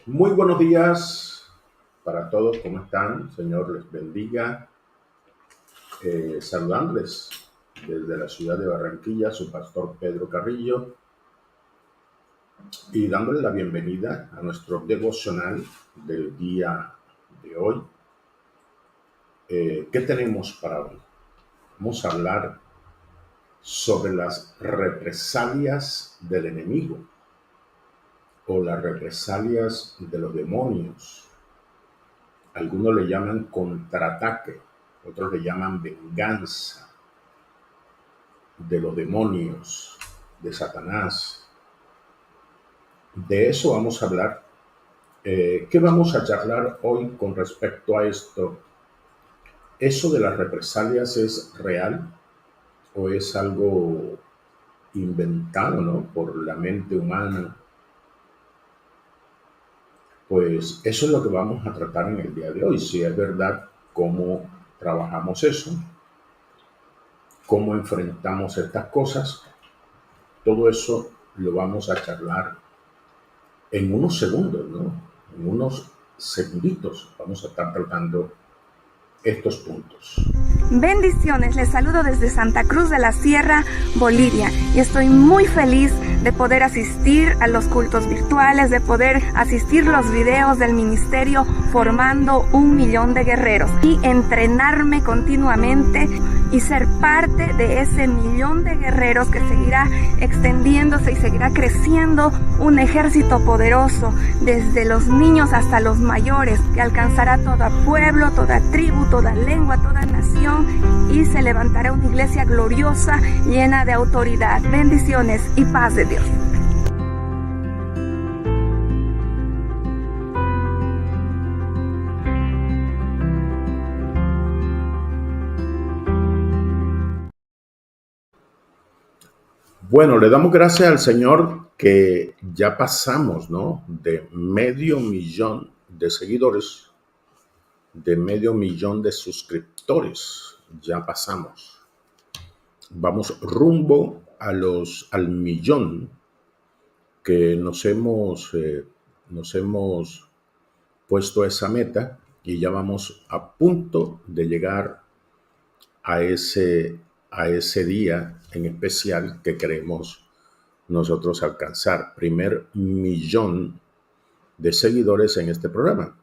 Muy buenos días para todos, ¿cómo están? Señor les bendiga. Saludándoles desde la ciudad de Barranquilla, su pastor Pedro Carrillo, y dándole la bienvenida a nuestro devocional del día de hoy. ¿Qué tenemos para hoy? Vamos a hablar sobre las represalias del enemigo o las represalias de los demonios. Algunos le llaman contraataque, otros le llaman venganza de los demonios, de Satanás. De eso vamos a hablar. ¿Qué vamos a charlar hoy con respecto a esto? ¿Eso de las represalias es real o es algo inventado, ¿no?, por la mente humana? Pues eso es lo que vamos a tratar en el día de hoy. Si es verdad, cómo trabajamos eso, cómo enfrentamos estas cosas, todo eso lo vamos a charlar en unos segundos, ¿no? En unos segunditos vamos a estar tratando estos puntos. Bendiciones, les saludo desde Santa Cruz de la Sierra, Bolivia, y estoy muy feliz de poder asistir a los cultos virtuales, de poder asistir los videos del ministerio Formando 1.000.000 de Guerreros y entrenarme continuamente y ser parte de ese 1.000.000 de guerreros que seguirá extendiéndose y seguirá creciendo, un ejército poderoso desde los niños hasta los mayores, que alcanzará todo pueblo, toda tribu, toda lengua, toda nación, y se levantará una iglesia gloriosa, llena de autoridad. Bendiciones y paz de Dios. Bueno, le damos gracias al Señor que ya pasamos, ¿no?, de 500.000 de seguidores, de 500.000 de suscriptores. Ya pasamos. Vamos rumbo al millón que nos hemos puesto esa meta, y ya vamos a punto de llegar a ese día en especial que queremos nosotros alcanzar. Primer millón de seguidores en este programa.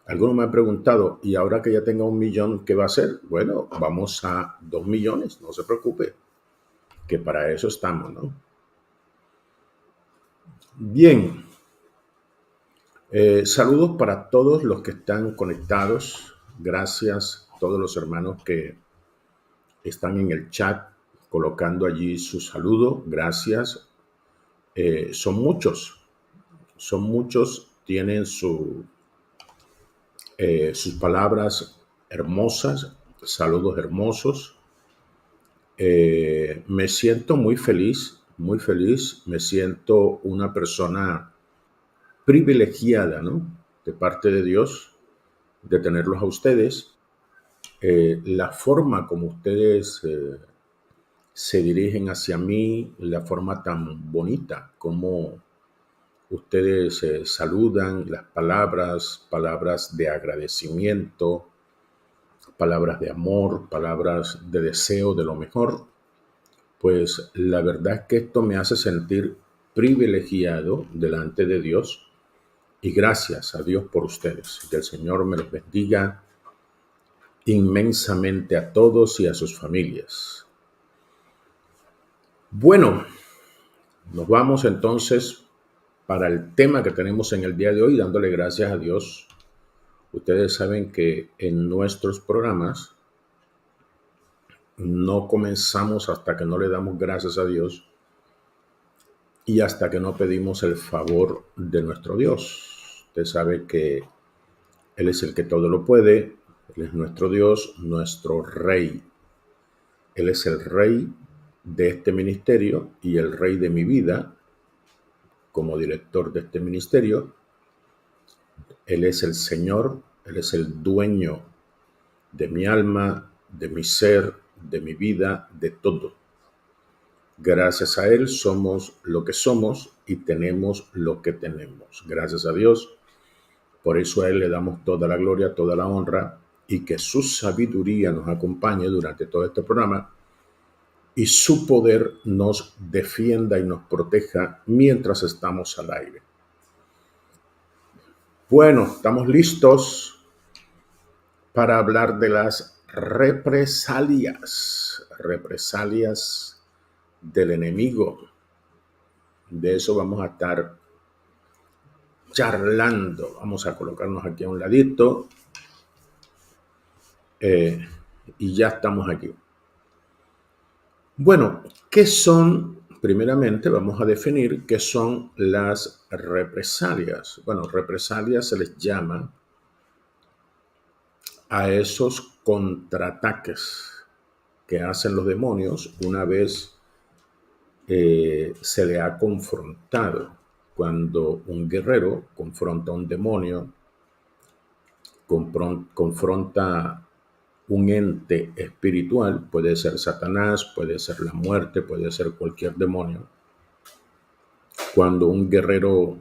Algunos me han preguntado, ¿y ahora que ya tenga 1.000.000, qué va a hacer? Bueno, vamos a 2.000.000, no se preocupe, que para eso estamos, ¿no? Bien, saludos para todos los que están conectados. Gracias a todos los hermanos que están en el chat colocando allí su saludo. Gracias. Son muchos, tienen sus palabras hermosas, saludos hermosos. Me siento muy feliz, me siento una persona privilegiada, ¿no?, de parte de Dios, de tenerlos a ustedes. La forma como ustedes se dirigen hacia mí, la forma tan bonita como ustedes saludan, las palabras de agradecimiento, palabras de amor, palabras de deseo de lo mejor, pues la verdad es que esto me hace sentir privilegiado delante de Dios, y gracias a Dios por ustedes. Que el Señor me los bendiga inmensamente a todos y a sus familias. Bueno, nos vamos entonces para el tema que tenemos en el día de hoy, dándole gracias a Dios. Ustedes saben que en nuestros programas no comenzamos hasta que no le damos gracias a Dios y hasta que no pedimos el favor de nuestro Dios. Usted sabe que Él es el que todo lo puede, Él es nuestro Dios, nuestro Rey. Él es el Rey de este ministerio y el Rey de mi vida como director de este ministerio. Él es el Señor, Él es el dueño de mi alma, de mi ser, de mi vida, de todo. Gracias a Él somos lo que somos y tenemos lo que tenemos. Gracias a Dios Por eso a Él le damos toda la gloria, toda la honra, y que su sabiduría nos acompañe durante todo este programa y su poder nos defienda y nos proteja mientras estamos al aire. Bueno, estamos listos para hablar de las represalias del enemigo. De eso vamos a estar charlando. Vamos a colocarnos aquí a un ladito y ya estamos aquí. Bueno, ¿qué son? Primeramente vamos a definir qué son las represalias. Bueno, represalias se les llama a esos contraataques que hacen los demonios una vez se le ha confrontado. Cuando un guerrero confronta a un demonio, confronta un ente espiritual, puede ser Satanás, puede ser la muerte, puede ser cualquier demonio. Cuando un guerrero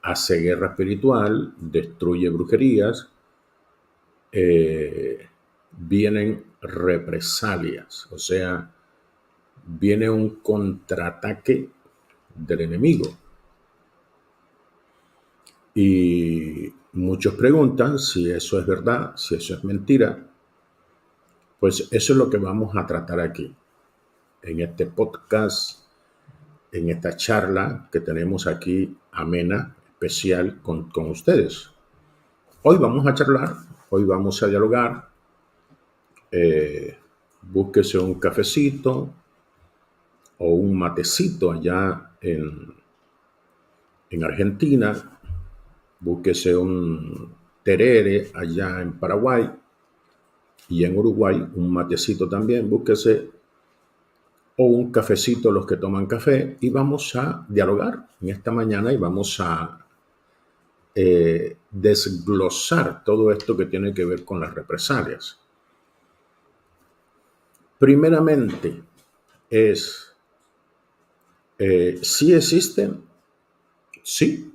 hace guerra espiritual, destruye brujerías, vienen represalias, o sea, viene un contraataque del enemigo. Y muchos preguntan si eso es verdad, si eso es mentira. Pues eso es lo que vamos a tratar aquí, en este podcast, en esta charla que tenemos aquí amena, especial con ustedes. Hoy vamos a charlar, hoy vamos a dialogar. Búsquese un cafecito o un matecito allá en Argentina. Búsquese un terere allá en Paraguay y en Uruguay un matecito también. Búsquese o un cafecito los que toman café y vamos a dialogar en esta mañana y vamos a desglosar todo esto que tiene que ver con las represalias. Primeramente es, ¿sí existen? Sí,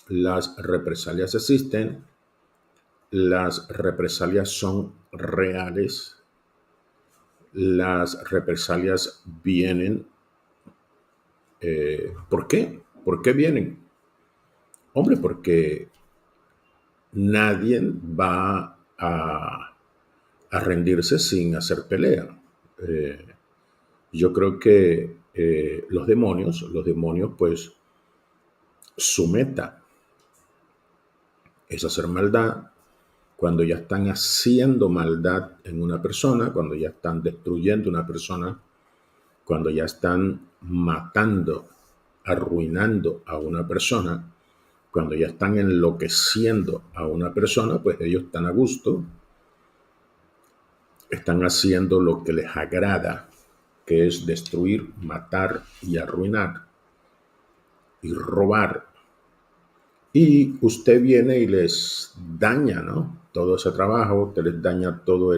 las represalias existen, las represalias son reales, las represalias vienen. ¿Por qué? ¿Por qué vienen? Hombre, porque nadie va a rendirse sin hacer pelea. Yo creo que los demonios, pues, su meta es hacer maldad. Cuando ya están haciendo maldad en una persona, cuando ya están destruyendo una persona, cuando ya están matando, arruinando a una persona, cuando ya están enloqueciendo a una persona, pues ellos están a gusto, están haciendo lo que les agrada, que es destruir, matar y arruinar y robar. Y usted viene y les daña, ¿no? Todo ese trabajo, usted les daña todo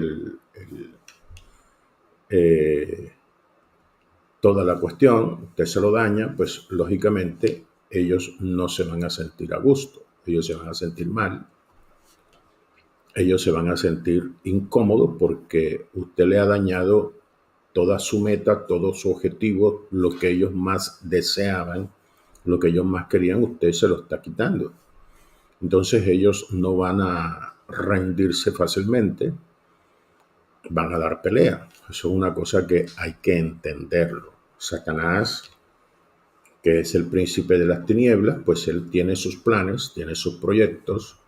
toda la cuestión, usted se lo daña, pues lógicamente ellos no se van a sentir a gusto, ellos se van a sentir mal, ellos se van a sentir incómodos porque usted le ha dañado toda su meta, todo su objetivo, lo que ellos más deseaban, lo que ellos más querían, usted se lo está quitando. Entonces ellos no van a rendirse fácilmente, van a dar pelea. Eso es una cosa que hay que entenderlo. Satanás, que es el príncipe de las tinieblas, pues él tiene sus planes, tiene sus proyectos,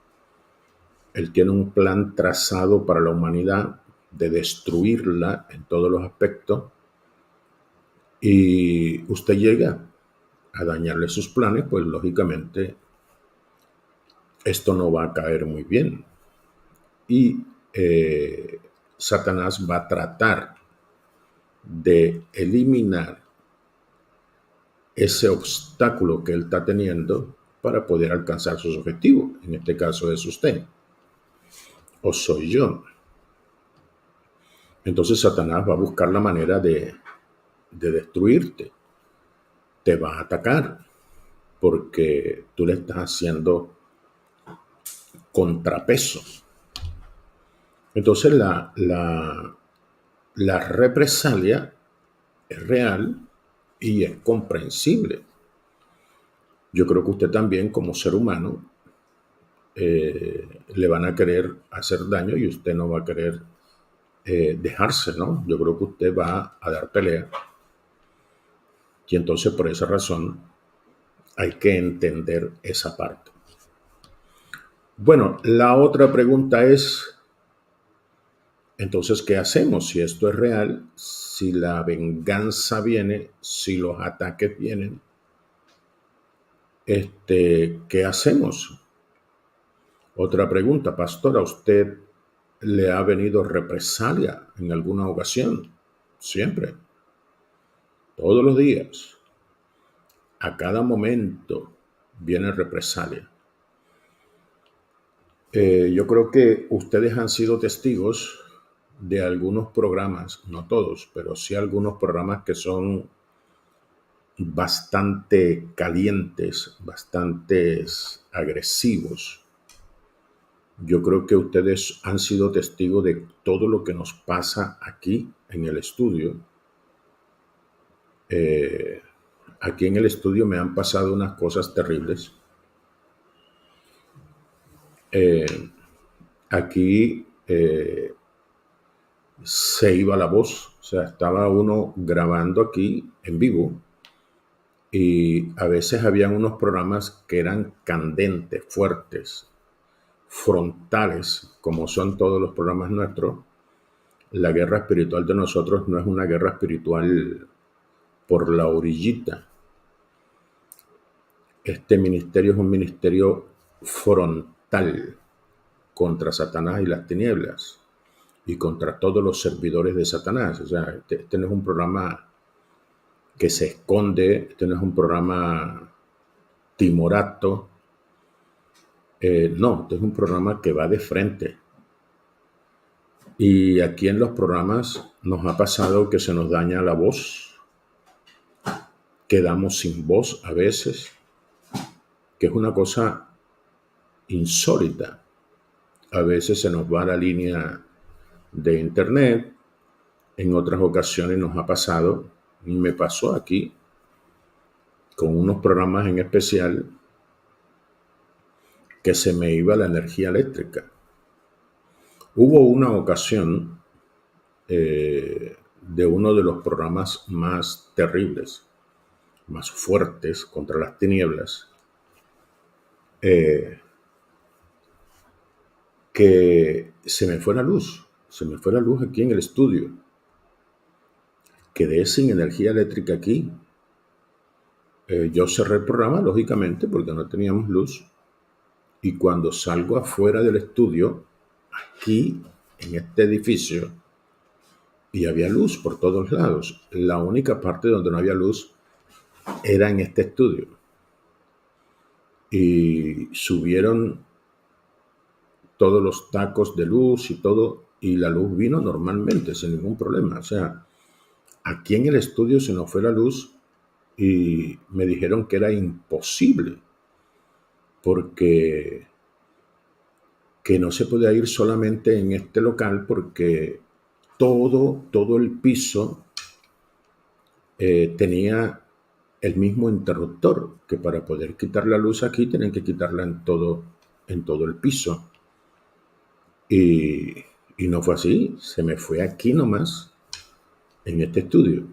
él tiene un plan trazado para la humanidad de destruirla en todos los aspectos y usted llega a dañarle sus planes, pues lógicamente esto no va a caer muy bien. Y Satanás va a tratar de eliminar ese obstáculo que él está teniendo para poder alcanzar sus objetivos. En este caso es usted o soy yo. Entonces Satanás va a buscar la manera de destruirte. Te va a atacar. porque tú le estás haciendo contrapeso. Entonces la represalia es real y es comprensible. Yo creo que usted también, como ser humano, le van a querer hacer daño y usted no va a querer dejarse, ¿no? Yo creo que usted va a dar pelea. Y entonces por esa razón hay que entender esa parte. Bueno, la otra pregunta es, entonces, ¿qué hacemos si esto es real? Si la venganza viene, si los ataques vienen, ¿qué hacemos? Otra pregunta, pastor, ¿a usted le ha venido represalia en alguna ocasión? Siempre, todos los días, a cada momento viene represalia. Yo creo que ustedes han sido testigos de algunos programas, no todos, pero sí algunos programas que son bastante calientes, bastante agresivos. Yo creo que ustedes han sido testigos de todo lo que nos pasa aquí en el estudio. Aquí en el estudio me han pasado unas cosas terribles. Aquí se iba la voz, o sea, estaba uno grabando aquí en vivo y a veces habían unos programas que eran candentes, fuertes, frontales, como son todos los programas nuestros. La guerra espiritual de nosotros no es una guerra espiritual por la orillita. Este ministerio es un ministerio frontal contra Satanás y las tinieblas y contra todos los servidores de Satanás. O sea, este no es un programa que se esconde, este no es un programa timorato. No, este es un programa que va de frente. Y aquí en los programas nos ha pasado que se nos daña la voz, quedamos sin voz a veces, que es una cosa insólita. A veces se nos va la línea de internet, en otras ocasiones nos ha pasado, y me pasó aquí, con unos programas en especial, que se me iba la energía eléctrica. Hubo una ocasión de uno de los programas más terribles, más fuertes contra las tinieblas, que se me fue la luz aquí en el estudio. Quedé sin energía eléctrica aquí. Yo cerré el programa, lógicamente, porque no teníamos luz. Y cuando salgo afuera del estudio, aquí en este edificio, y había luz por todos lados. La única parte donde no había luz era en este estudio. Y subieron todos los tacos de luz y todo, y la luz vino normalmente, sin ningún problema. O sea, aquí en el estudio se nos fue la luz y me dijeron que era imposible, porque que no se podía ir solamente en este local, porque todo el piso tenía el mismo interruptor, que para poder quitar la luz aquí tienen que quitarla en todo el piso. Y no fue así, se me fue aquí nomás, en este estudio.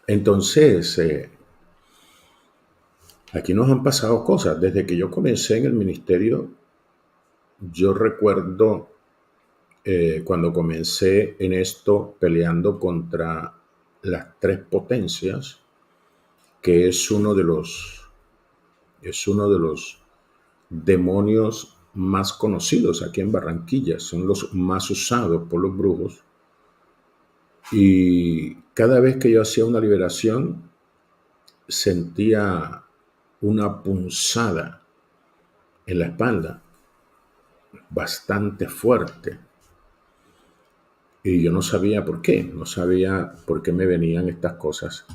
Entonces, aquí nos han pasado cosas. Desde que yo comencé en el ministerio, yo recuerdo cuando comencé en esto peleando contra las tres potencias, que es uno de los demonios más conocidos aquí en Barranquilla, son los más usados por los brujos. Y cada vez que yo hacía una liberación, sentía una punzada en la espalda, bastante fuerte. Y yo no sabía por qué me venían estas cosas.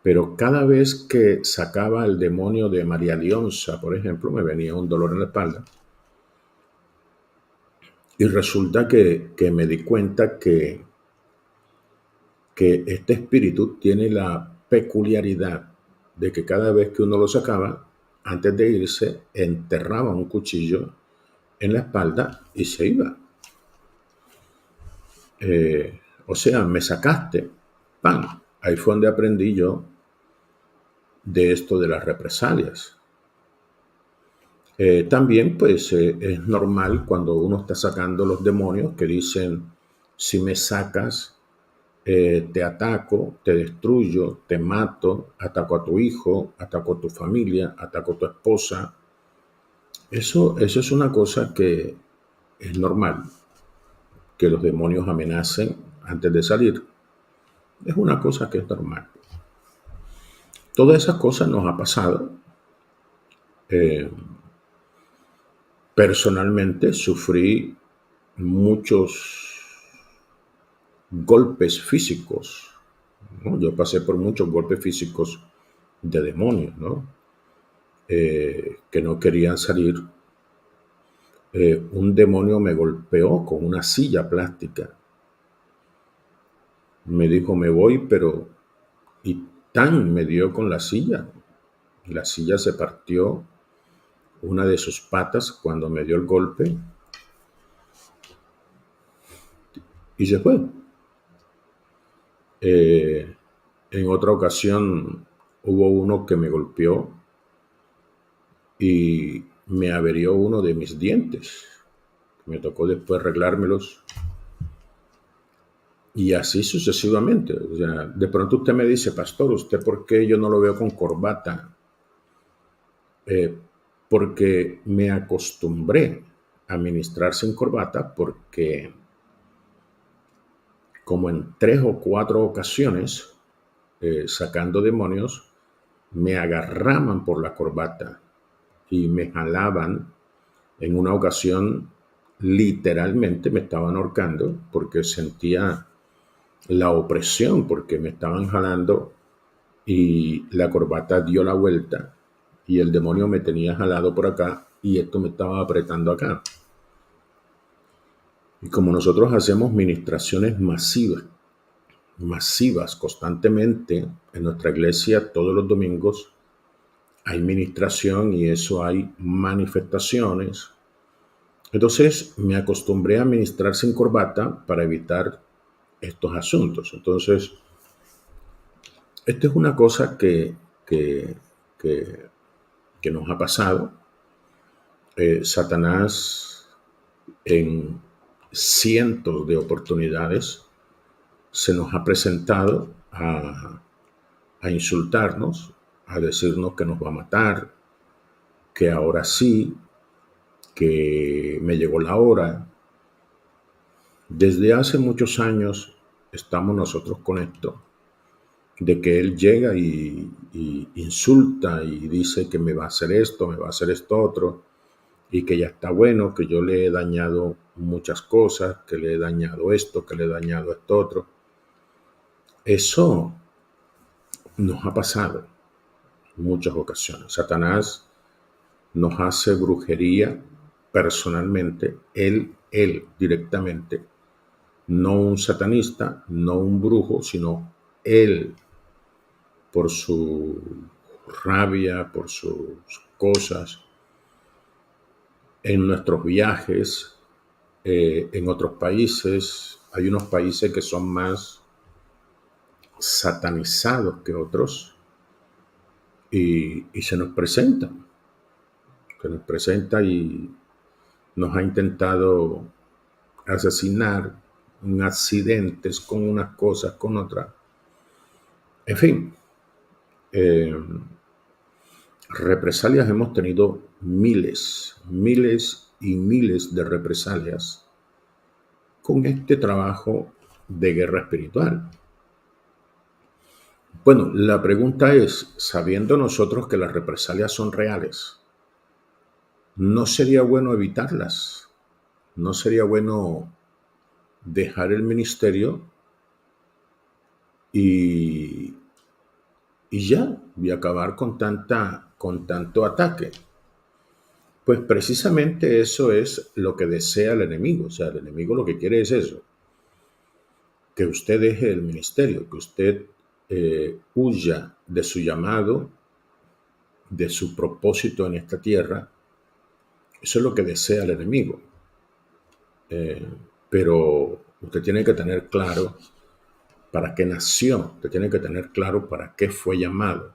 Pero cada vez que sacaba el demonio de María Lionza, por ejemplo, me venía un dolor en la espalda. Y resulta que me di cuenta que este espíritu tiene la peculiaridad de que cada vez que uno lo sacaba, antes de irse, enterraba un cuchillo en la espalda y se iba. O sea, me sacaste, ¡pam! Ahí fue donde aprendí yo de esto de las represalias. También, pues, es normal cuando uno está sacando los demonios que dicen, si me sacas, te ataco, te destruyo, te mato, ataco a tu hijo, ataco a tu familia, ataco a tu esposa. Eso es una cosa que es normal, que los demonios amenacen antes de salir. Es una cosa que es normal. Todas esas cosas nos ha pasado. Personalmente sufrí muchos golpes físicos, ¿no? Yo pasé por muchos golpes físicos de demonios, ¿no? Que no querían salir. Un demonio me golpeó con una silla plástica. Me dijo, me voy, pero... Y tan me dio con la silla. La silla se partió una de sus patas cuando me dio el golpe y se fue. En otra ocasión hubo uno que me golpeó y me averió uno de mis dientes. Me tocó después arreglármelos y así sucesivamente. O sea, de pronto usted me dice, pastor, ¿usted por qué yo no lo veo con corbata? Porque me acostumbré a ministrar sin corbata porque como en 3 o 4 ocasiones, sacando demonios, me agarraban por la corbata y me jalaban. En una ocasión, literalmente me estaban ahorcando porque sentía la opresión, porque me estaban jalando y la corbata dio la vuelta y el demonio me tenía jalado por acá y esto me estaba apretando acá. Y como nosotros hacemos ministraciones masivas constantemente en nuestra iglesia todos los domingos, hay ministración y eso hay manifestaciones. Entonces me acostumbré a ministrar sin corbata para evitar estos asuntos. Entonces, esto es una cosa que nos ha pasado. Satanás en cientos de oportunidades se nos ha presentado a insultarnos, a decirnos que nos va a matar, que ahora sí, que me llegó la hora. Desde hace muchos años estamos nosotros con esto, de que él llega y insulta y dice que me va a hacer esto, me va a hacer esto otro, y que ya está bueno, que yo le he dañado muchas cosas, que le he dañado esto, que le he dañado esto otro. Eso nos ha pasado en muchas ocasiones. Satanás nos hace brujería personalmente, él directamente, no un satanista, no un brujo, sino él, por su rabia, por sus cosas, en nuestros viajes, en otros países. Hay unos países que son más satanizados que otros y se nos presenta y nos ha intentado asesinar en accidentes con unas cosas, con otras. En fin, represalias hemos tenido miles y miles de represalias con este trabajo de guerra espiritual. Bueno, la pregunta es, sabiendo nosotros que las represalias son reales, ¿no sería bueno evitarlas? ¿No sería bueno dejar el ministerio y y ya, y acabar con tanto ataque. Pues precisamente eso es lo que desea el enemigo. O sea, el enemigo lo que quiere es eso, que usted deje el ministerio, que usted huya de su llamado, de su propósito en esta tierra. Eso es lo que desea el enemigo. Pero usted tiene que tener claro para qué nació, usted tiene que tener claro para qué fue llamado.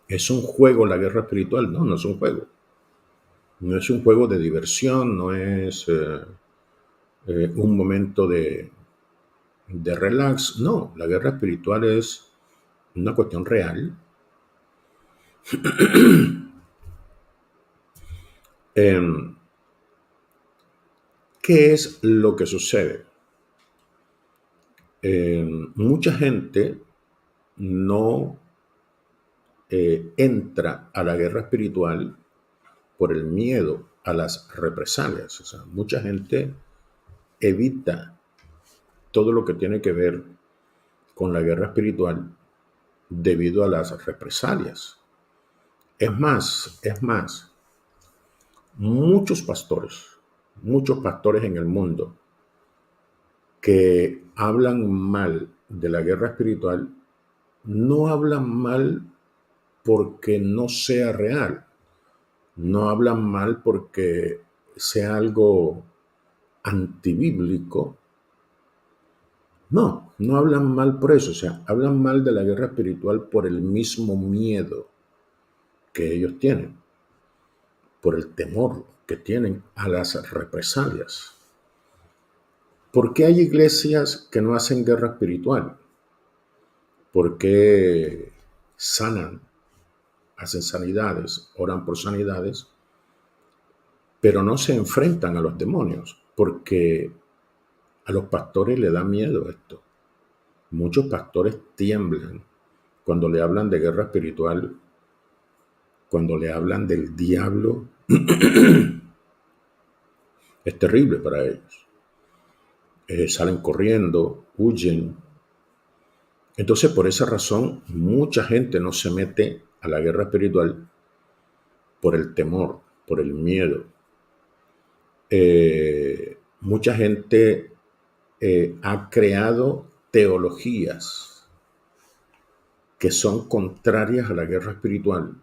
¿Es un juego la guerra espiritual? No, no es un juego. No es un juego de diversión, no es un momento de relax. No, la guerra espiritual es una cuestión real. ¿Qué es lo que sucede? Mucha gente no entra a la guerra espiritual por el miedo a las represalias. O sea, mucha gente evita todo lo que tiene que ver con la guerra espiritual debido a las represalias. Es más, muchos pastores en el mundo que hablan mal de la guerra espiritual, no hablan mal porque no sea real, no hablan mal porque sea algo antibíblico. No, no hablan mal por eso, o sea, hablan mal de la guerra espiritual por el mismo miedo que ellos tienen, por el temor que tienen a las represalias. ¿Por qué hay iglesias que no hacen guerra espiritual? ¿Por qué sanan, hacen sanidades, oran por sanidades, pero no se enfrentan a los demonios? Porque a los pastores les da miedo esto. Muchos pastores tiemblan cuando le hablan de guerra espiritual, cuando le hablan del diablo. Es terrible para ellos. Salen corriendo, huyen. Entonces, por esa razón, mucha gente no se mete a la guerra espiritual por el temor, por el miedo. Mucha gente ha creado teologías que son contrarias a la guerra espiritual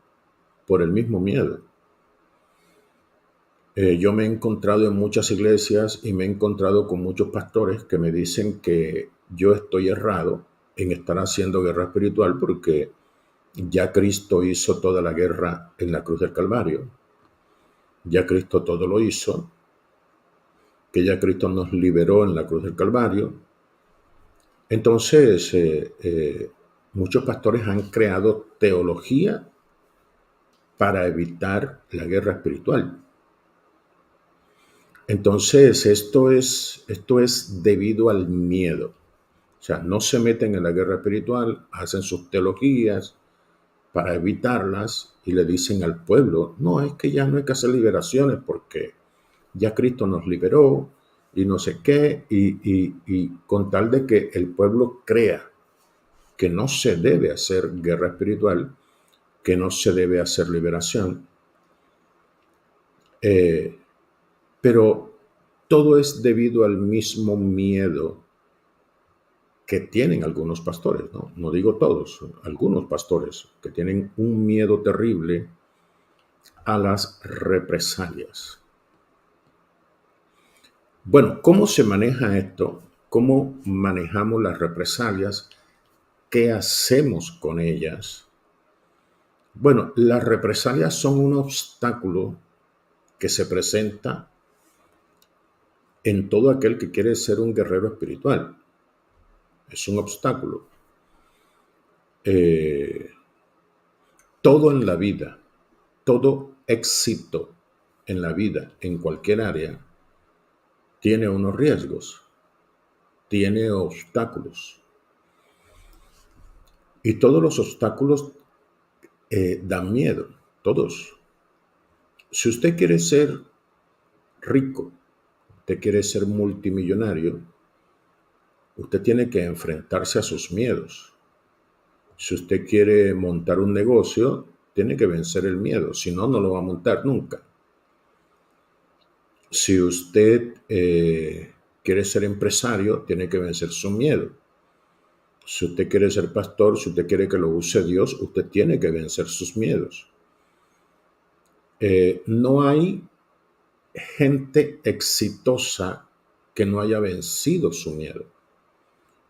por el mismo miedo. Yo me he encontrado en muchas iglesias y me he encontrado con muchos pastores que me dicen que yo estoy errado en estar haciendo guerra espiritual porque ya Cristo hizo toda la guerra en la cruz del Calvario. Ya Cristo todo lo hizo, que ya Cristo nos liberó en la cruz del Calvario. Entonces, muchos pastores han creado teología para evitar la guerra espiritual. Entonces, esto es debido al miedo. O sea, no se meten en la guerra espiritual, hacen sus teologías para evitarlas y le dicen al pueblo, no, es que ya no hay que hacer liberaciones porque ya Cristo nos liberó y no sé qué, y con tal de que el pueblo crea que no se debe hacer guerra espiritual, que no se debe hacer liberación. Pero todo es debido al mismo miedo que tienen algunos pastores, ¿no? No digo todos, algunos pastores que tienen un miedo terrible a las represalias. Bueno, ¿cómo se maneja esto? ¿Cómo manejamos las represalias? ¿Qué hacemos con ellas? Bueno, las represalias son un obstáculo que se presenta en todo aquel que quiere ser un guerrero espiritual. Es un obstáculo. Todo en la vida, todo éxito en la vida, en cualquier área, tiene unos riesgos, tiene obstáculos. Y todos los obstáculos dan miedo, todos. Si usted quiere ser rico, usted quiere ser multimillonario, Usted tiene que enfrentarse a sus miedos. Si usted quiere montar un negocio, tiene que vencer el miedo, si no, no lo va a montar nunca. Si usted quiere ser empresario, tiene que vencer su miedo. Si usted quiere ser pastor, si usted quiere que lo use Dios, usted tiene que vencer sus miedos. No hay gente exitosa que no haya vencido su miedo.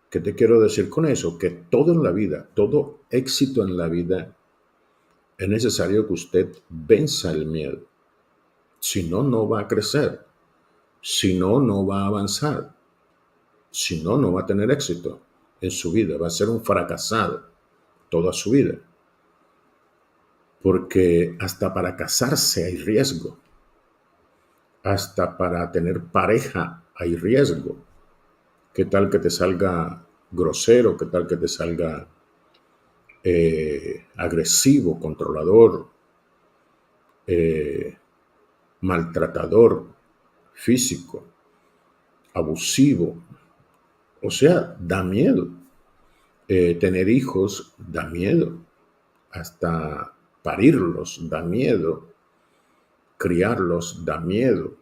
¿Qué te quiero decir con eso? Que todo en la vida, todo éxito en la vida, es necesario que usted venza el miedo. Si no, no va a crecer. Si no, no va a avanzar. Si no, no va a tener éxito en su vida. Va a ser un fracasado toda su vida. Porque hasta para casarse hay riesgo. Hasta para tener pareja hay riesgo. ¿Qué tal que te salga grosero? ¿Qué tal que te salga agresivo, controlador, maltratador, físico, abusivo? O sea, da miedo. Tener hijos da miedo. Hasta parirlos da miedo. Criarlos da miedo.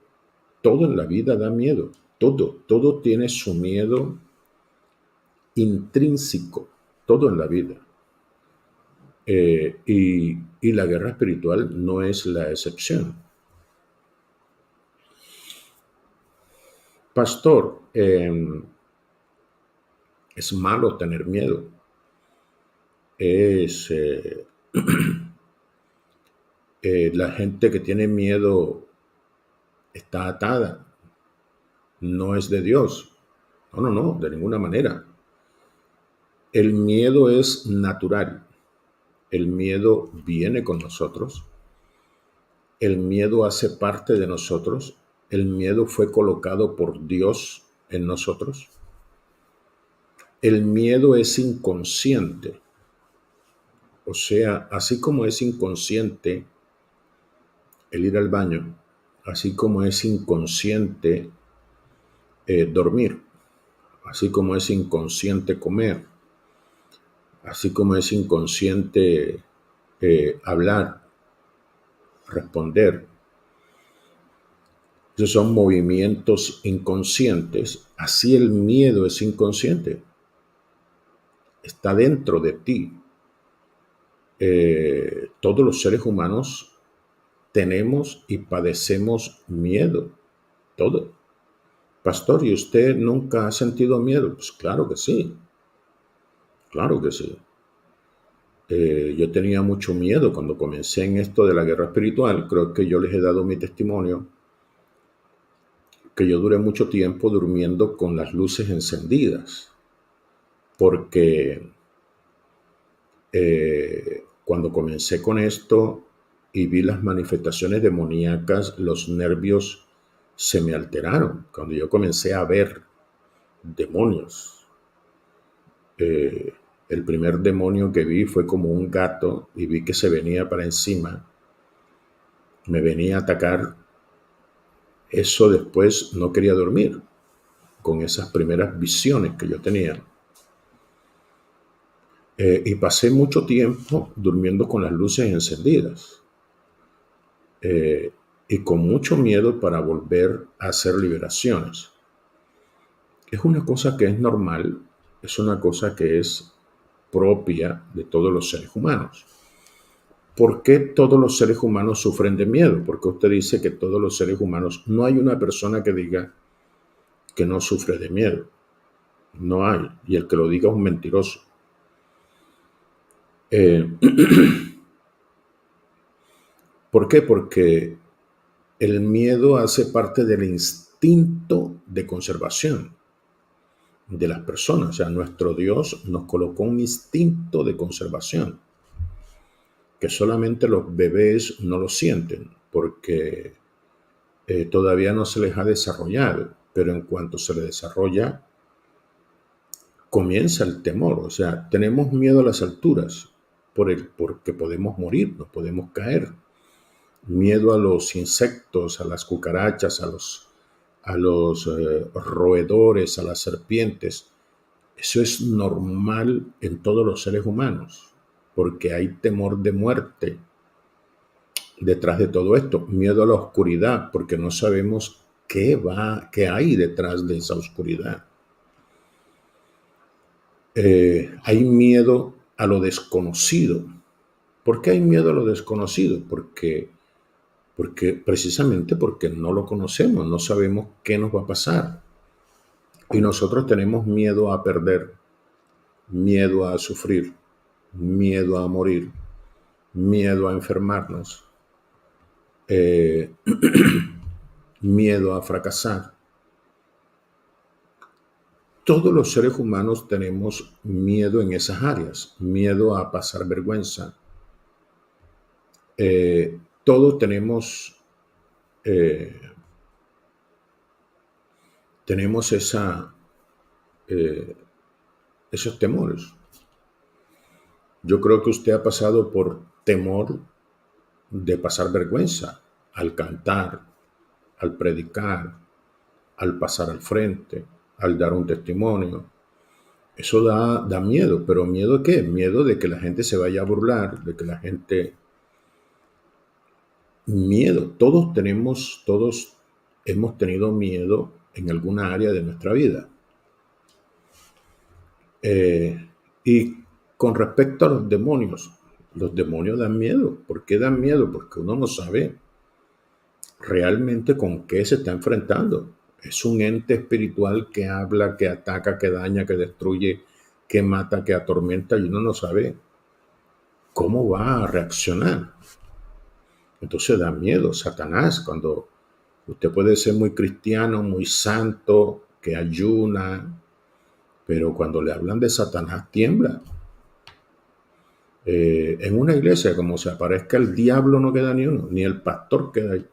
Todo en la vida da miedo. Todo tiene su miedo intrínseco. Todo en la vida. Y la guerra espiritual no es la excepción. Pastor, es malo tener miedo. La gente que tiene miedo está atada. No es de Dios. No, de ninguna manera. El miedo es natural. El miedo viene con nosotros. El miedo hace parte de nosotros. El miedo fue colocado por Dios en nosotros. El miedo es inconsciente. O sea, así como es inconsciente el ir al baño, así como es inconsciente dormir, así como es inconsciente comer, así como es inconsciente hablar, responder. Esos son movimientos inconscientes. Así el miedo es inconsciente. Está dentro de ti. Todos los seres humanos tenemos y padecemos miedo. Todo. Pastor, ¿y usted nunca ha sentido miedo? Pues claro que sí. Claro que sí. Yo tenía mucho miedo cuando comencé en esto de la guerra espiritual. Creo que yo les he dado mi testimonio, que yo duré mucho tiempo durmiendo con las luces encendidas, porque cuando comencé con esto y vi las manifestaciones demoníacas, los nervios se me alteraron. Cuando yo comencé a ver demonios, el primer demonio que vi fue como un gato y vi que se venía para encima, me venía a atacar. Eso después no quería dormir con esas primeras visiones que yo tenía. Y pasé mucho tiempo durmiendo con las luces encendidas y con mucho miedo para volver a hacer liberaciones. Es una cosa que es normal, es una cosa que es propia de todos los seres humanos. ¿Por qué todos los seres humanos sufren de miedo? Porque usted dice que todos los seres humanos, no hay una persona que diga que no sufre de miedo. No hay. Y el que lo diga es un mentiroso. ¿Por qué? Porque el miedo hace parte del instinto de conservación de las personas. O sea, nuestro Dios nos colocó un instinto de conservación que solamente los bebés no lo sienten porque todavía no se les ha desarrollado, pero en cuanto se les desarrolla, comienza el temor. O sea, tenemos miedo a las alturas porque podemos morir, nos podemos caer. Miedo a los insectos, a las cucarachas, a los roedores, a las serpientes, Eso es normal en todos los seres humanos, porque hay temor de muerte detrás de todo esto, miedo a la oscuridad, porque no sabemos qué hay detrás de esa oscuridad. Hay miedo a lo desconocido. ¿Por qué hay miedo a lo desconocido? Porque precisamente porque no lo conocemos, no sabemos qué nos va a pasar. Y nosotros tenemos miedo a perder, miedo a sufrir, miedo a morir, miedo a enfermarnos, miedo a fracasar. Todos los seres humanos tenemos miedo en esas áreas, miedo a pasar vergüenza. Todos tenemos esos temores. Yo creo que usted ha pasado por temor de pasar vergüenza al cantar, al predicar, al pasar al frente, al dar un testimonio. Eso da miedo, pero ¿miedo de qué? Miedo de que la gente se vaya a burlar, de que la gente... Miedo, todos hemos tenido miedo en alguna área de nuestra vida. Y con respecto a los demonios dan miedo. ¿Por qué dan miedo? Porque uno no sabe realmente con qué se está enfrentando. Es un ente espiritual que habla, que ataca, que daña, que destruye, que mata, que atormenta, y uno no sabe cómo va a reaccionar. Entonces da miedo Satanás, cuando usted puede ser muy cristiano, muy santo, que ayuna, pero cuando le hablan de Satanás tiembla. En una iglesia, como se aparezca el diablo, no queda ni uno, ni el pastor queda ahí.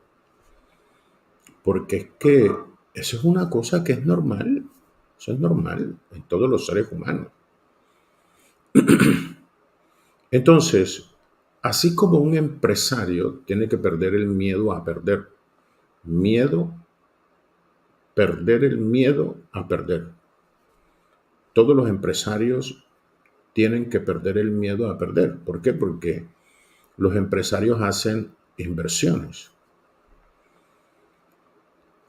Porque es que eso es una cosa que es normal. Eso es normal en todos los seres humanos. Entonces, así como un empresario tiene que perder el miedo a perder. Perder el miedo a perder. Todos los empresarios tienen que perder el miedo a perder. ¿Por qué? Porque los empresarios hacen inversiones.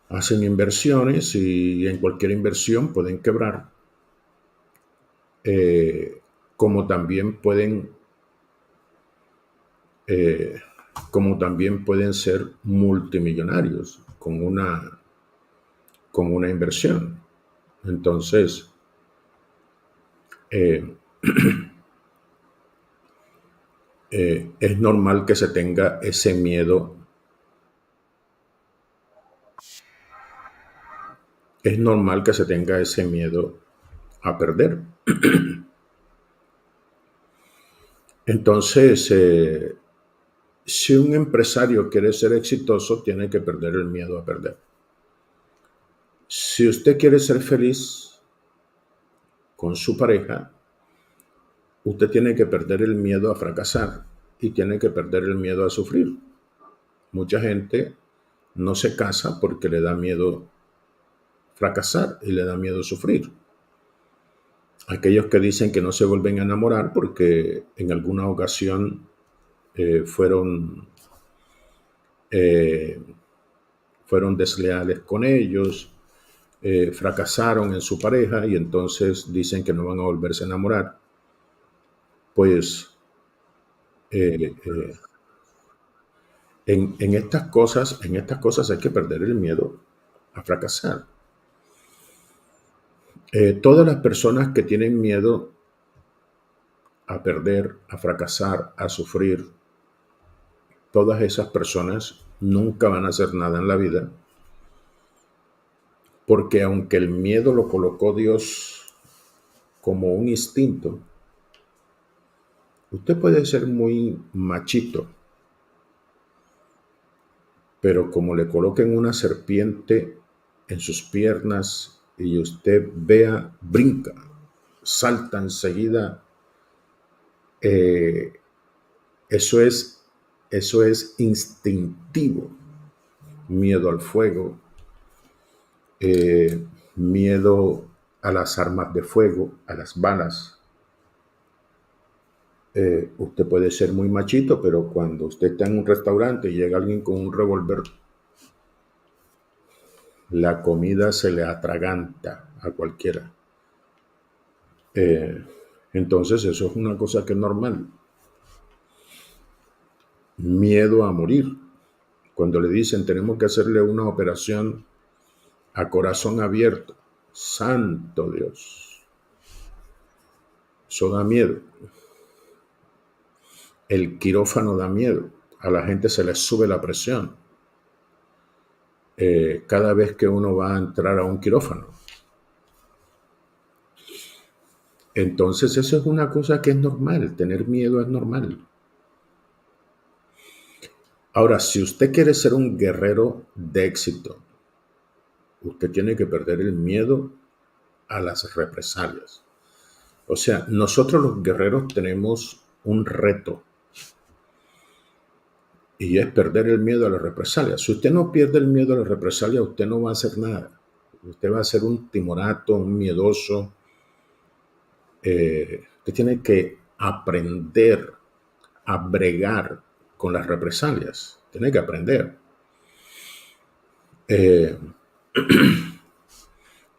Hacen inversiones y en cualquier inversión pueden quebrar. Como también pueden ser multimillonarios con una inversión. Entonces, es normal que se tenga ese miedo. Es normal que se tenga ese miedo a perder. Entonces, si un empresario quiere ser exitoso, tiene que perder el miedo a perder. Si usted quiere ser feliz con su pareja, usted tiene que perder el miedo a fracasar y tiene que perder el miedo a sufrir. Mucha gente no se casa porque le da miedo fracasar y le da miedo sufrir. Aquellos que dicen que no se vuelven a enamorar porque en alguna ocasión fueron desleales con ellos, fracasaron en su pareja y entonces dicen que no van a volverse a enamorar. Pues en estas cosas hay que perder el miedo a fracasar. Todas las personas que tienen miedo a perder, a fracasar, a sufrir, todas esas personas nunca van a hacer nada en la vida, porque aunque el miedo lo colocó Dios como un instinto, usted puede ser muy machito, pero como le coloquen una serpiente en sus piernas y usted vea, brinca, salta enseguida, eso es instintivo. Miedo al fuego, miedo a las armas de fuego, a las balas. Usted puede ser muy machito, pero cuando usted está en un restaurante y llega alguien con un revólver, la comida se le atraganta a cualquiera. Entonces eso es una cosa que es normal. Miedo a morir. Cuando le dicen tenemos que hacerle una operación a corazón abierto, santo Dios, eso da miedo. El quirófano da miedo, a la gente se le sube la presión cada vez que uno va a entrar a un quirófano. Entonces eso es una cosa que es normal, tener miedo es normal. Ahora, si usted quiere ser un guerrero de éxito, usted tiene que perder el miedo a las represalias. O sea, nosotros los guerreros tenemos un reto y es perder el miedo a las represalias. Si usted no pierde el miedo a las represalias, usted no va a hacer nada. Usted va a ser un timorato, un miedoso. Usted tiene que aprender a bregar con las represalias. Tiene que aprender.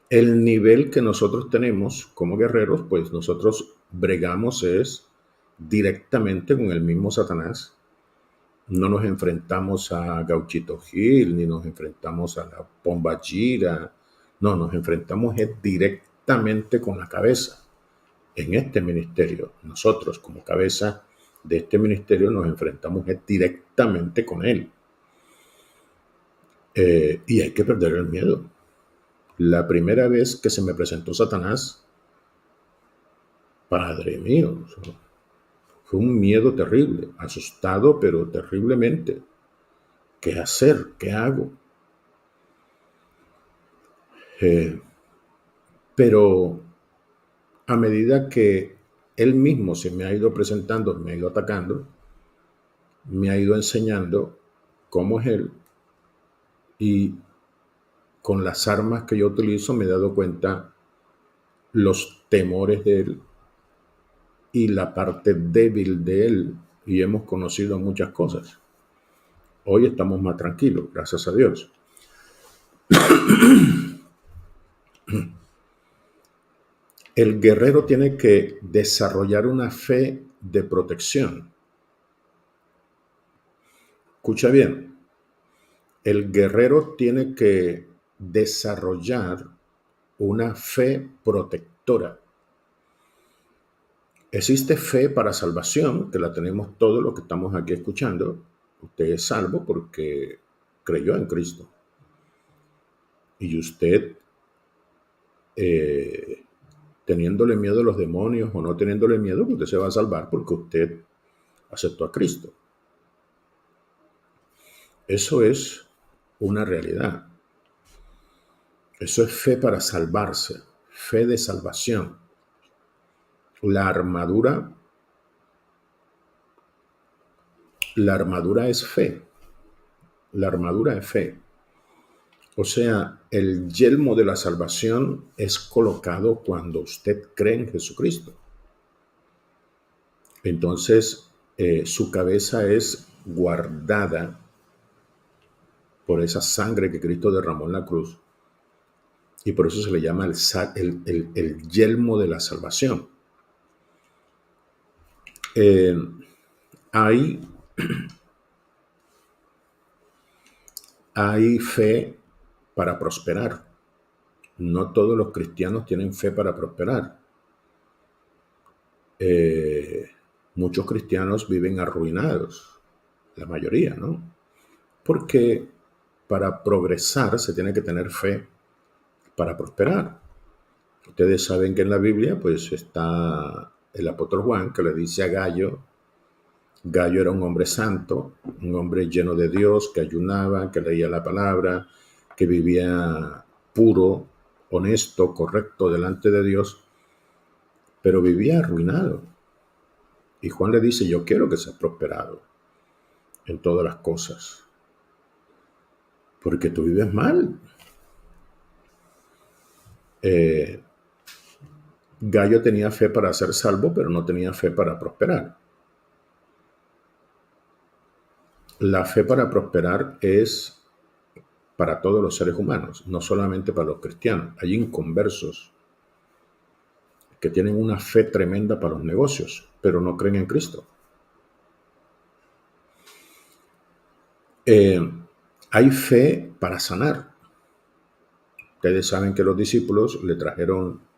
El nivel que nosotros tenemos como guerreros, pues nosotros bregamos es directamente con el mismo Satanás. No nos enfrentamos a Gauchito Gil, ni nos enfrentamos a la Pomba Gira. No, nos enfrentamos directamente con la cabeza. En este ministerio, nosotros como cabeza de este ministerio nos enfrentamos directamente con él. Y hay que perder el miedo. La primera vez que se me presentó Satanás, Padre mío, fue un miedo terrible, asustado, pero terriblemente. ¿Qué hacer? ¿Qué hago? Pero a medida que él mismo se me ha ido presentando, me ha ido atacando, me ha ido enseñando cómo es él, y con las armas que yo utilizo me he dado cuenta los temores de él y la parte débil de él, y hemos conocido muchas cosas. Hoy estamos más tranquilos, gracias a Dios. El guerrero tiene que desarrollar una fe de protección. Escucha bien, el guerrero tiene que desarrollar una fe protectora. Existe fe para salvación, que la tenemos todos los que estamos aquí escuchando. Usted es salvo porque creyó en Cristo. Y usted, teniéndole miedo a los demonios o no teniéndole miedo, usted se va a salvar porque usted aceptó a Cristo. Eso es una realidad. Eso es fe para salvarse, fe de salvación. La armadura es fe. La armadura es fe. O sea, el yelmo de la salvación es colocado cuando usted cree en Jesucristo. Entonces, su cabeza es guardada por esa sangre que Cristo derramó en la cruz. Y por eso se le llama el yelmo de la salvación. Hay fe para prosperar. No todos los cristianos tienen fe para prosperar. Muchos cristianos viven arruinados, la mayoría, ¿no? Porque para progresar se tiene que tener fe para prosperar. Ustedes saben que en la Biblia pues está el apóstol Juan, que le dice a Gallo era un hombre santo, un hombre lleno de Dios, que ayunaba, que leía la palabra, que vivía puro, honesto, correcto delante de Dios, pero vivía arruinado. Y Juan le dice, yo quiero que seas prosperado en todas las cosas, porque tú vives mal. Gallo tenía fe para ser salvo, pero no tenía fe para prosperar. La fe para prosperar es para todos los seres humanos, no solamente para los cristianos. Hay inconversos que tienen una fe tremenda para los negocios, pero no creen en Cristo. Hay fe para sanar. Ustedes saben que los discípulos le trajeron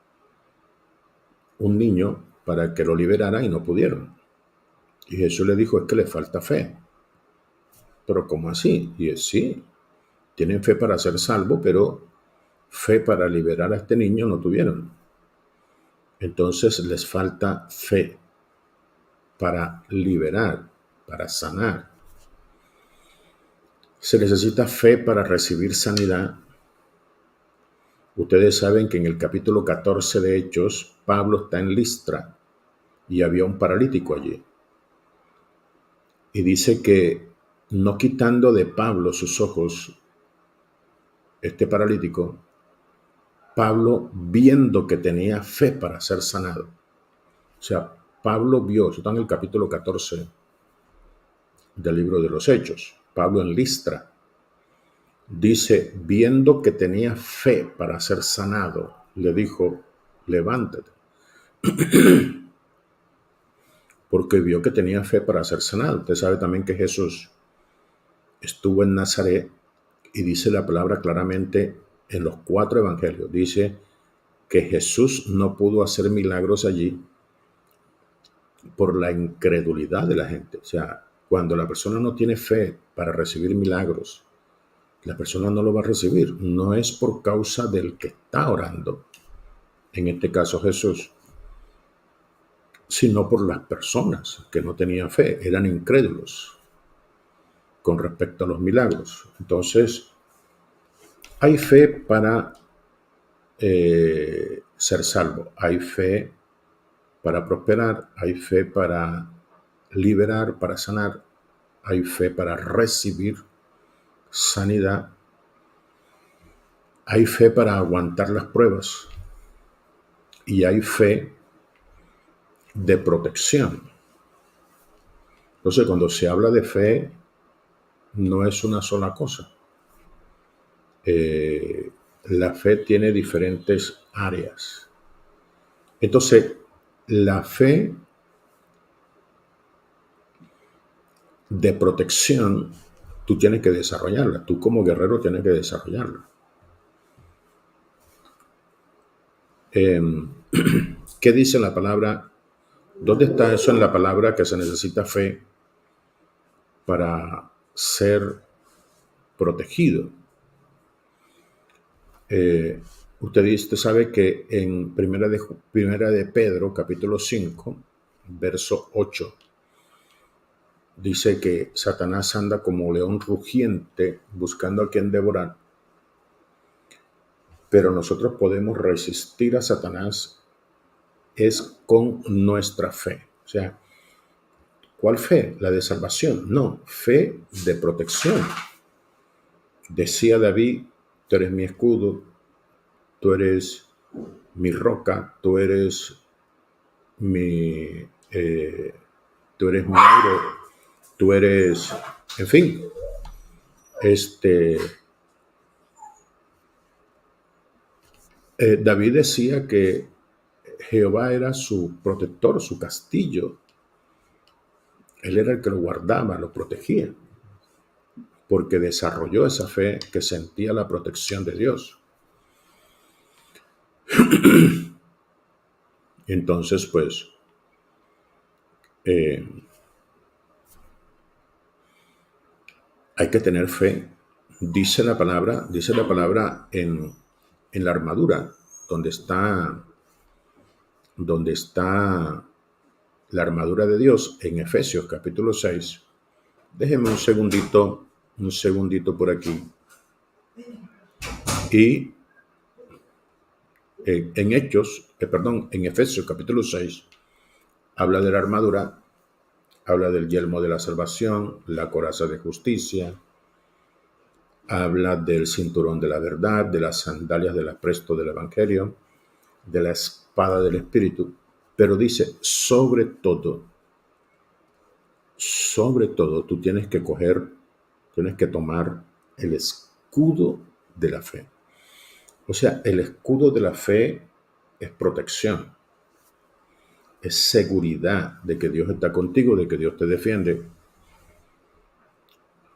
un niño para que lo liberara y no pudieron. Y Jesús le dijo, es que le falta fe. ¿Pero cómo así? Y es, sí, tienen fe para ser salvo, pero fe para liberar a este niño no tuvieron. Entonces les falta fe para liberar, para sanar. Se necesita fe para recibir sanidad. Ustedes saben que en el capítulo 14 de Hechos, Pablo está en Listra y había un paralítico allí. Y dice que no quitando de Pablo sus ojos, este paralítico, Pablo viendo que tenía fe para ser sanado. O sea, Pablo vio, eso está en el capítulo 14 del libro de los Hechos, Pablo en Listra, dice, viendo que tenía fe para ser sanado, le dijo, levántate. Porque vio que tenía fe para ser sanado. Usted sabe también que Jesús estuvo en Nazaret y dice la palabra claramente en los 4 evangelios. Dice que Jesús no pudo hacer milagros allí por la incredulidad de la gente. O sea, cuando la persona no tiene fe para recibir milagros, la persona no lo va a recibir. No es por causa del que está orando, en este caso Jesús, sino por las personas que no tenían fe, eran incrédulos con respecto a los milagros. Entonces, hay fe para ser salvo, hay fe para prosperar, hay fe para liberar, para sanar, hay fe para recibir sanidad, hay fe para aguantar las pruebas y hay fe de protección. Entonces, cuando se habla de fe, no es una sola cosa. La fe tiene diferentes áreas. Entonces, la fe de protección, tú tienes que desarrollarla. Tú como guerrero tienes que desarrollarla. ¿Qué dice la palabra? ¿Dónde está eso en la palabra que se necesita fe para ser protegido? Usted sabe que en primera de Pedro, capítulo 5, verso 8, dice que Satanás anda como león rugiente buscando a quien devorar, pero nosotros podemos resistir a Satanás es con nuestra fe. O sea, ¿cuál fe? ¿La de salvación? No, fe de protección. Decía David, tú eres mi escudo, tú eres mi roca, tú eres mi muro, tú eres, en fin, David decía que Jehová era su protector, su castillo. Él era el que lo guardaba, lo protegía, porque desarrolló esa fe que sentía la protección de Dios. Entonces, pues, hay que tener fe. Dice la palabra en la armadura, donde está la armadura de Dios, en Efesios capítulo 6. Déjenme un segundito por aquí. Y en Efesios capítulo 6, habla de la armadura, habla del yelmo de la salvación, la coraza de justicia, habla del cinturón de la verdad, de las sandalias del apresto del evangelio, de la espada del Espíritu, pero dice, sobre todo, tú tienes que tomar el escudo de la fe. O sea, el escudo de la fe es protección, es seguridad de que Dios está contigo, de que Dios te defiende,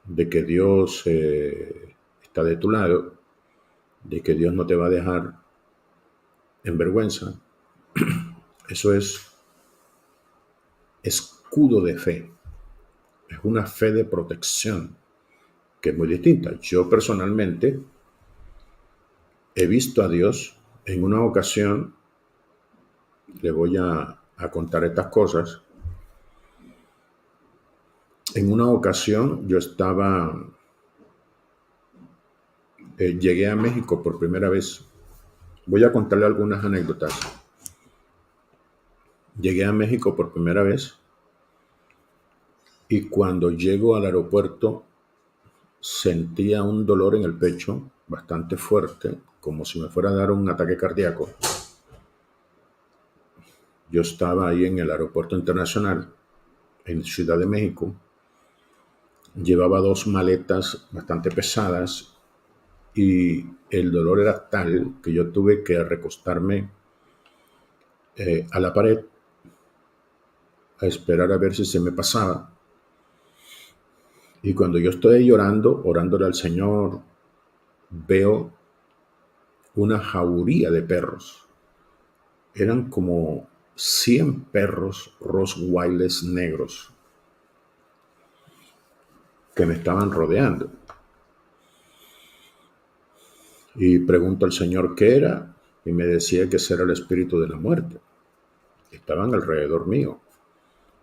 de que Dios está de tu lado, de que Dios no te va a dejar en vergüenza. Eso es escudo de fe. Es una fe de protección que es muy distinta. Yo personalmente he visto a Dios en una ocasión, le voy a contar estas cosas. En una ocasión yo llegué a México por primera vez. Voy a contarle algunas anécdotas. Llegué a México por primera vez y cuando llego al aeropuerto sentía un dolor en el pecho bastante fuerte, como si me fuera a dar un ataque cardíaco. Yo estaba ahí en el aeropuerto internacional, en Ciudad de México. Llevaba 2 maletas bastante pesadas y el dolor era tal que yo tuve que recostarme a la pared a esperar a ver si se me pasaba. Y cuando yo estoy llorando, orándole al Señor, veo una jauría de perros. Eran como 100 perros rottweilers negros que me estaban rodeando. Y pregunto al Señor qué era, y me decía que ese era el espíritu de la muerte. Estaban alrededor mío.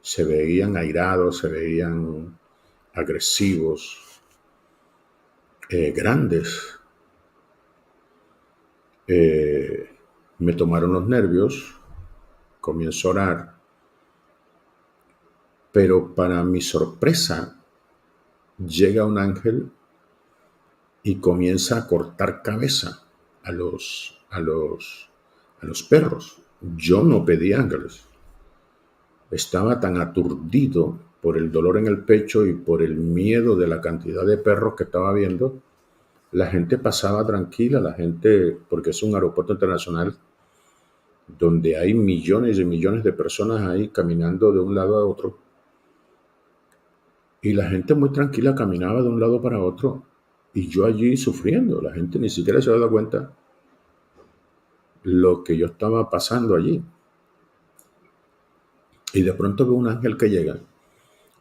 Se veían airados, se veían agresivos, grandes. Me tomaron los nervios, comienzo a orar, pero para mi sorpresa llega un ángel y comienza a cortar cabeza a los perros. Yo no pedí ángeles. Estaba tan aturdido por el dolor en el pecho y por el miedo de la cantidad de perros que estaba viendo. La gente pasaba tranquila, porque es un aeropuerto internacional donde hay millones y millones de personas ahí caminando de un lado a otro. Y la gente muy tranquila caminaba de un lado para otro y yo allí sufriendo. La gente ni siquiera se daba cuenta lo que yo estaba pasando allí. Y de pronto veo un ángel que llega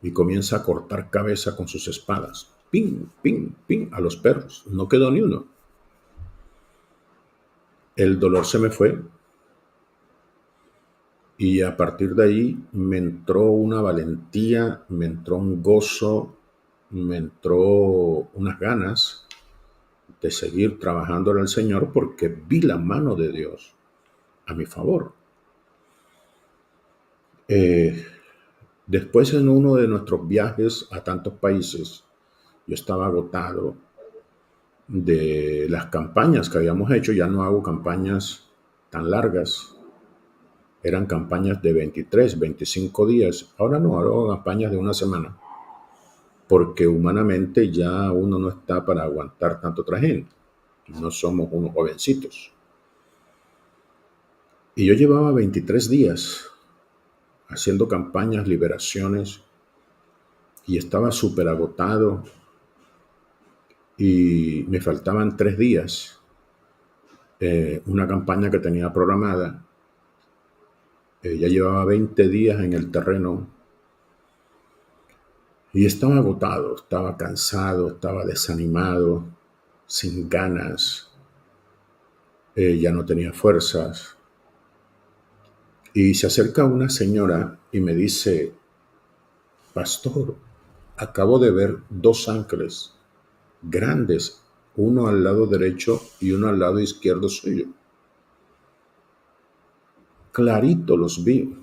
y comienza a cortar cabeza con sus espadas. Ping, ping, ping, a los perros. No quedó ni uno. El dolor se me fue. Y a partir de ahí me entró una valentía, me entró un gozo, me entró unas ganas de seguir trabajando al Señor porque vi la mano de Dios a mi favor. Después, en uno de nuestros viajes a tantos países, yo estaba agotado de las campañas que habíamos hecho. Ya no hago campañas tan largas. Eran campañas de 23, 25 días. Ahora no, hago campañas de una semana. Porque humanamente ya uno no está para aguantar tanto trajín. No somos unos jovencitos. Y yo llevaba 23 días haciendo campañas, liberaciones, y estaba súper agotado. Y me faltaban 3 días. Una campaña que tenía programada. Ya llevaba 20 días en el terreno. Y estaba agotado, estaba cansado, estaba desanimado, sin ganas. Ya no tenía fuerzas. Y se acerca una señora y me dice: pastor, acabo de ver 2 ángeles grandes, uno al lado derecho y uno al lado izquierdo suyo. Clarito los vi.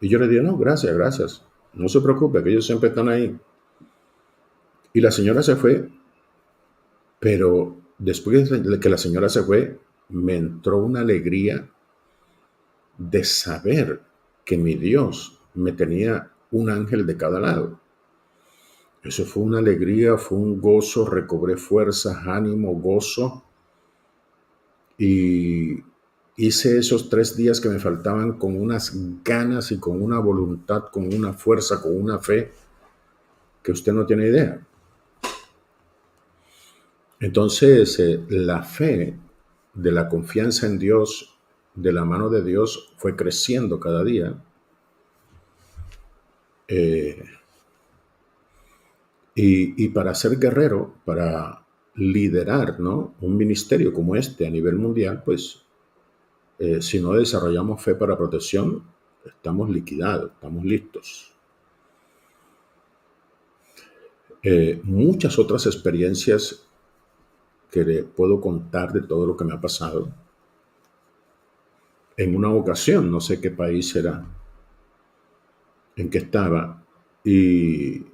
Y yo le dije: no, gracias. No se preocupe, que ellos siempre están ahí. Y la señora se fue, pero después de que la señora se fue, me entró una alegría de saber que mi Dios me tenía un ángel de cada lado. Eso fue una alegría, fue un gozo, recobré fuerzas, ánimo, gozo, y hice esos 3 días que me faltaban con unas ganas y con una voluntad, con una fuerza, con una fe que usted no tiene idea. Entonces, la fe de la confianza en Dios, de la mano de Dios, fue creciendo cada día. Y para ser guerrero, para liderar, ¿no?, un ministerio como este a nivel mundial, pues si no desarrollamos fe para protección, estamos liquidados, estamos listos. Muchas otras experiencias que le puedo contar de todo lo que me ha pasado. En una ocasión, no sé qué país era, en que estaba, y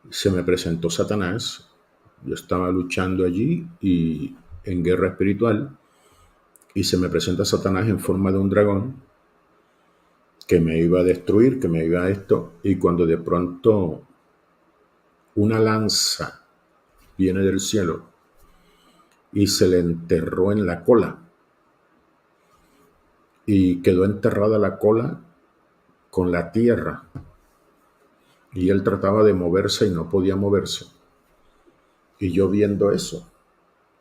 se me presentó Satanás. Yo estaba luchando allí y en guerra espiritual, y se me presenta Satanás en forma de un dragón que me iba a destruir, que me iba a esto, y cuando de pronto una lanza viene del cielo y se le enterró en la cola, y quedó enterrada la cola con la tierra, y él trataba de moverse y no podía moverse. Y yo viendo eso,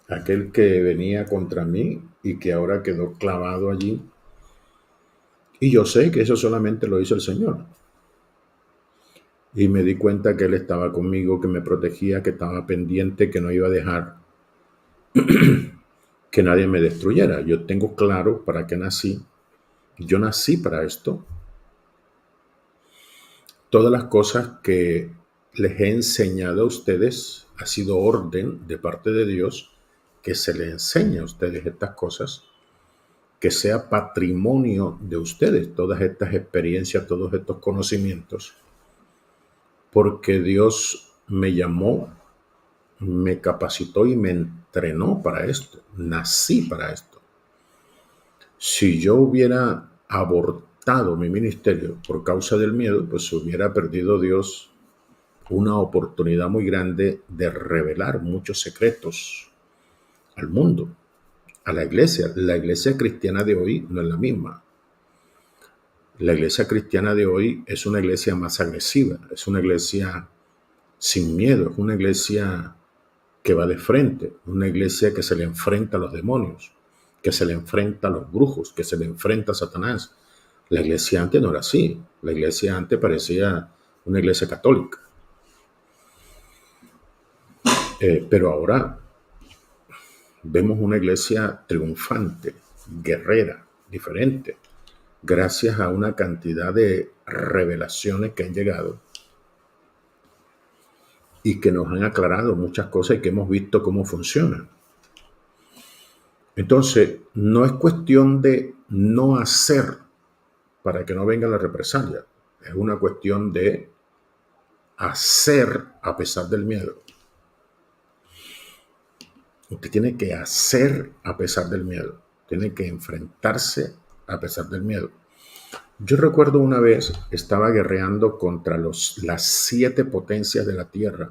aquel que venía contra mí y que ahora quedó clavado allí, y yo sé que eso solamente lo hizo el Señor. Y me di cuenta que Él estaba conmigo, que me protegía, que estaba pendiente, que no iba a dejar que nadie me destruyera. Yo tengo claro para qué nací. Yo nací para esto. Todas las cosas que les he enseñado a ustedes ha sido orden de parte de Dios, que se les enseñe a ustedes estas cosas, que sea patrimonio de ustedes, todas estas experiencias, todos estos conocimientos, porque Dios me llamó, me capacitó y me entrenó para esto. Nací para esto. Si yo hubiera abortado mi ministerio por causa del miedo, pues hubiera perdido Dios una oportunidad muy grande de revelar muchos secretos al mundo, a la iglesia. La iglesia cristiana de hoy no es la misma. La iglesia cristiana de hoy es una iglesia más agresiva, es una iglesia sin miedo, es una iglesia que va de frente, una iglesia que se le enfrenta a los demonios, que se le enfrenta a los brujos, que se le enfrenta a Satanás. La iglesia antes no era así. La iglesia antes parecía una iglesia católica. Pero ahora vemos una iglesia triunfante, guerrera, diferente, gracias a una cantidad de revelaciones que han llegado y que nos han aclarado muchas cosas y que hemos visto cómo funcionan. Entonces, no es cuestión de no hacer para que no venga la represalia. Es una cuestión de hacer a pesar del miedo. Usted tiene que hacer a pesar del miedo. Tiene que enfrentarse a pesar del miedo. Yo recuerdo una vez estaba guerreando contra las 7 potencias de la tierra.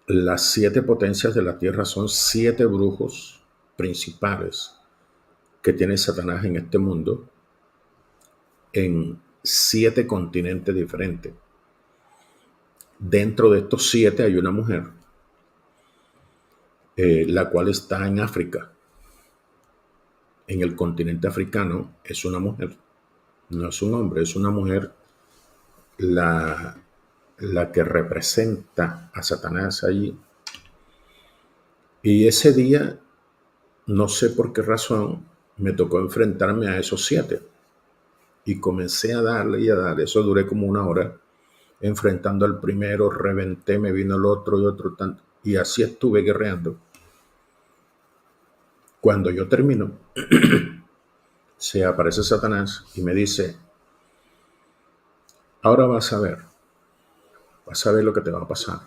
Las 7 potencias de la tierra son 7 brujos principales que tiene Satanás en este mundo, en 7 continentes diferentes. Dentro de estos 7 hay una mujer, la cual está en África. En el continente africano es una mujer, no es un hombre, es una mujer la que representa a Satanás allí. Y ese día, no sé por qué razón, me tocó enfrentarme a esos 7. Y comencé a darle y a darle. Eso duré como 1 hora, enfrentando al primero, reventé, me vino el otro y otro tanto. Y así estuve guerreando. Cuando yo termino, se aparece Satanás y me dice: ahora vas a ver lo que te va a pasar.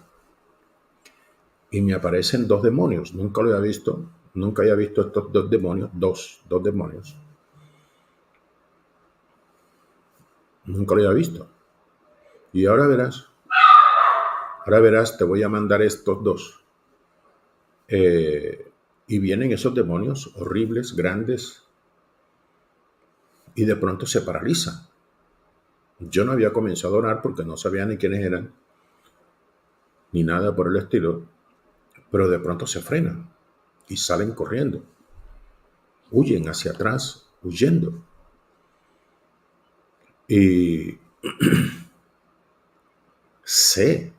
y me aparecen dos demonios. Nunca lo había visto. Nunca había visto estos dos demonios. Dos demonios. Nunca lo había visto. Y ahora verás, te voy a mandar estos dos. Y vienen esos demonios horribles, grandes, y de pronto se paralizan. Yo no había comenzado a orar porque no sabía ni quiénes eran, ni nada por el estilo, pero de pronto se frenan y salen corriendo. Huyen hacia atrás, huyendo. Y sé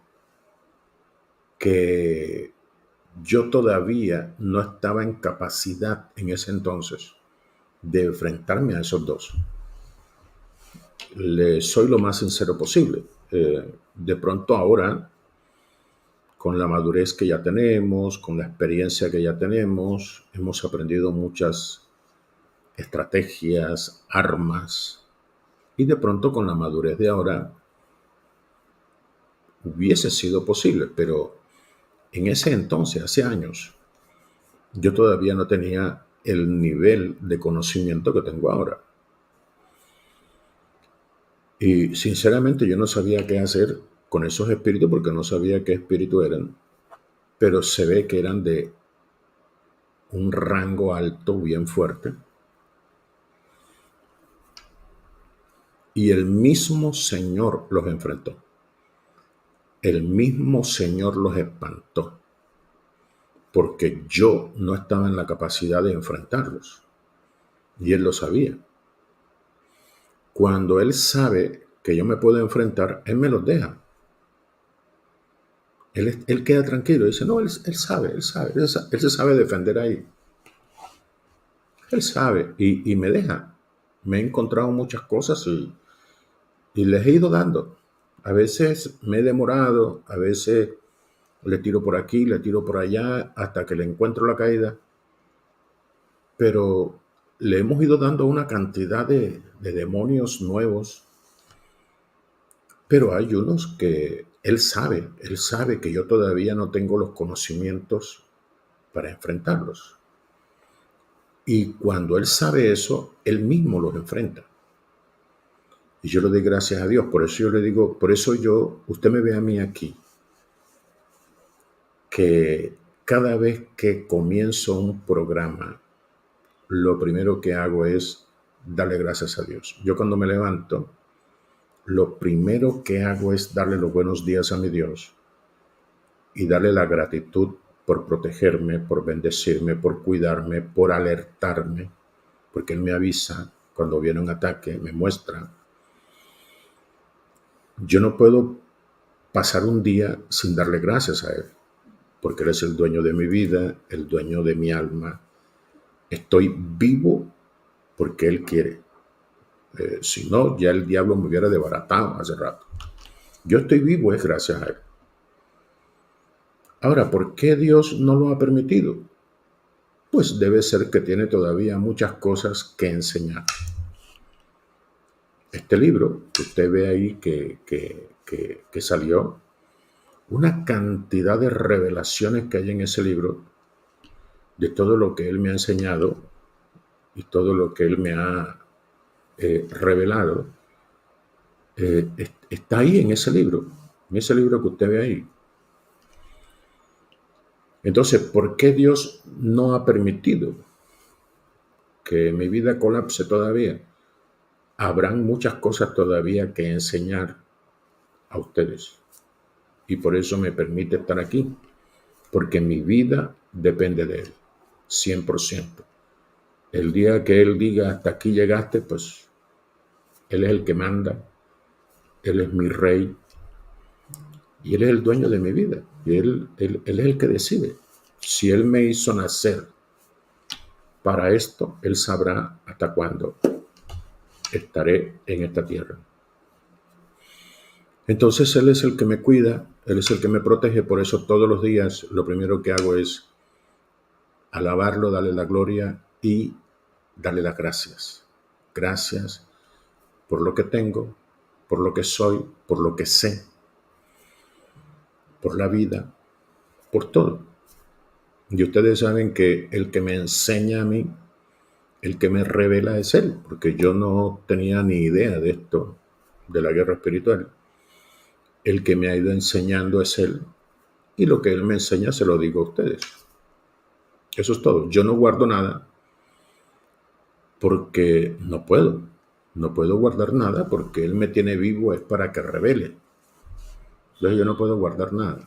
que yo todavía no estaba en capacidad en ese entonces de enfrentarme a esos dos. Soy lo más sincero posible. De pronto ahora, con la madurez que ya tenemos, con la experiencia que ya tenemos, hemos aprendido muchas estrategias, armas, y de pronto con la madurez de ahora hubiese sido posible, pero en ese entonces, hace años, yo todavía no tenía el nivel de conocimiento que tengo ahora. Y sinceramente yo no sabía qué hacer con esos espíritus porque no sabía qué espíritus eran, pero se ve que eran de un rango alto, bien fuerte. Y el mismo Señor los enfrentó. El mismo Señor los espantó. Porque yo no estaba en la capacidad de enfrentarlos. Y Él lo sabía. Cuando Él sabe que yo me puedo enfrentar, Él me los deja. Él queda tranquilo. Dice, no, él sabe. Él se sabe defender ahí. Él sabe y me deja. Me he encontrado muchas cosas y les he ido dando. A veces me he demorado, a veces le tiro por aquí, le tiro por allá, hasta que le encuentro la caída. Pero le hemos ido dando una cantidad de demonios nuevos. Pero hay unos que él sabe que yo todavía no tengo los conocimientos para enfrentarlos. Y cuando él sabe eso, él mismo los enfrenta. Y yo le doy gracias a Dios. Por eso yo le digo, usted me ve a mí aquí, que cada vez que comienzo un programa, lo primero que hago es darle gracias a Dios. Yo cuando me levanto, lo primero que hago es darle los buenos días a mi Dios y darle la gratitud por protegerme, por bendecirme, por cuidarme, por alertarme, porque Él me avisa cuando viene un ataque, me muestra. Yo no puedo pasar un día sin darle gracias a Él, porque Él es el dueño de mi vida, el dueño de mi alma. Estoy vivo porque Él quiere. Si no, ya el diablo me hubiera desbaratado hace rato. Yo estoy vivo es gracias a Él. Ahora, ¿por qué Dios no lo ha permitido? Pues debe ser que tiene todavía muchas cosas que enseñar. Este libro que usted ve ahí que salió, una cantidad de revelaciones que hay en ese libro, de todo lo que Él me ha enseñado y todo lo que Él me ha revelado, está ahí en ese libro que usted ve ahí. Entonces, ¿por qué Dios no ha permitido que mi vida colapse todavía? Habrán muchas cosas todavía que enseñar a ustedes. Y por eso me permite estar aquí. Porque mi vida depende de Él. 100%. El día que Él diga hasta aquí llegaste, pues Él es el que manda. Él es mi rey. Y Él es el dueño de mi vida. Y Él es el que decide. Si Él me hizo nacer para esto, Él sabrá hasta cuándo estaré en esta tierra. Entonces Él es el que me cuida, Él es el que me protege. Por eso todos los días lo primero que hago es alabarlo, darle la gloria y darle las gracias. Gracias por lo que tengo, por lo que soy, por lo que sé, por la vida, por todo. Y ustedes saben que el que me enseña a mí, el que me revela es Él, porque yo no tenía ni idea de esto, de la guerra espiritual. El que me ha ido enseñando es Él, y lo que Él me enseña se lo digo a ustedes. Eso es todo. Yo no guardo nada porque no puedo. No puedo guardar nada porque Él me tiene vivo es para que revele. Entonces yo no puedo guardar nada.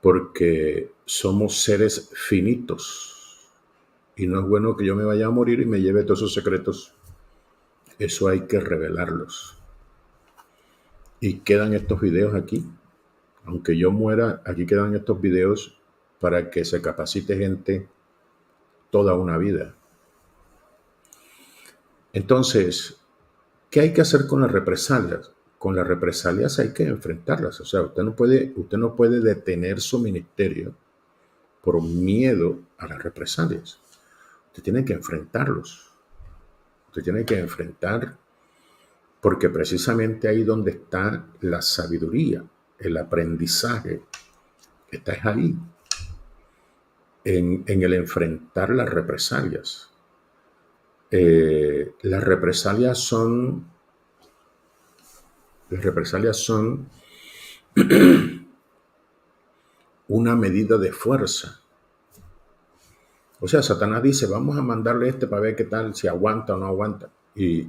Porque somos seres finitos. Y no es bueno que yo me vaya a morir y me lleve todos esos secretos. Eso hay que revelarlos. Y quedan estos videos aquí. Aunque yo muera, aquí quedan estos videos para que se capacite gente toda una vida. Entonces, ¿qué hay que hacer con las represalias? Con las represalias hay que enfrentarlas. O sea, usted no puede detener su ministerio por miedo a las represalias. Usted tiene que enfrentarlos. Usted tiene que enfrentar, porque precisamente ahí donde está la sabiduría, el aprendizaje, está ahí, en el enfrentar las represalias. Las represalias son una medida de fuerza. O sea, Satanás dice, vamos a mandarle para ver qué tal, si aguanta o no aguanta. Y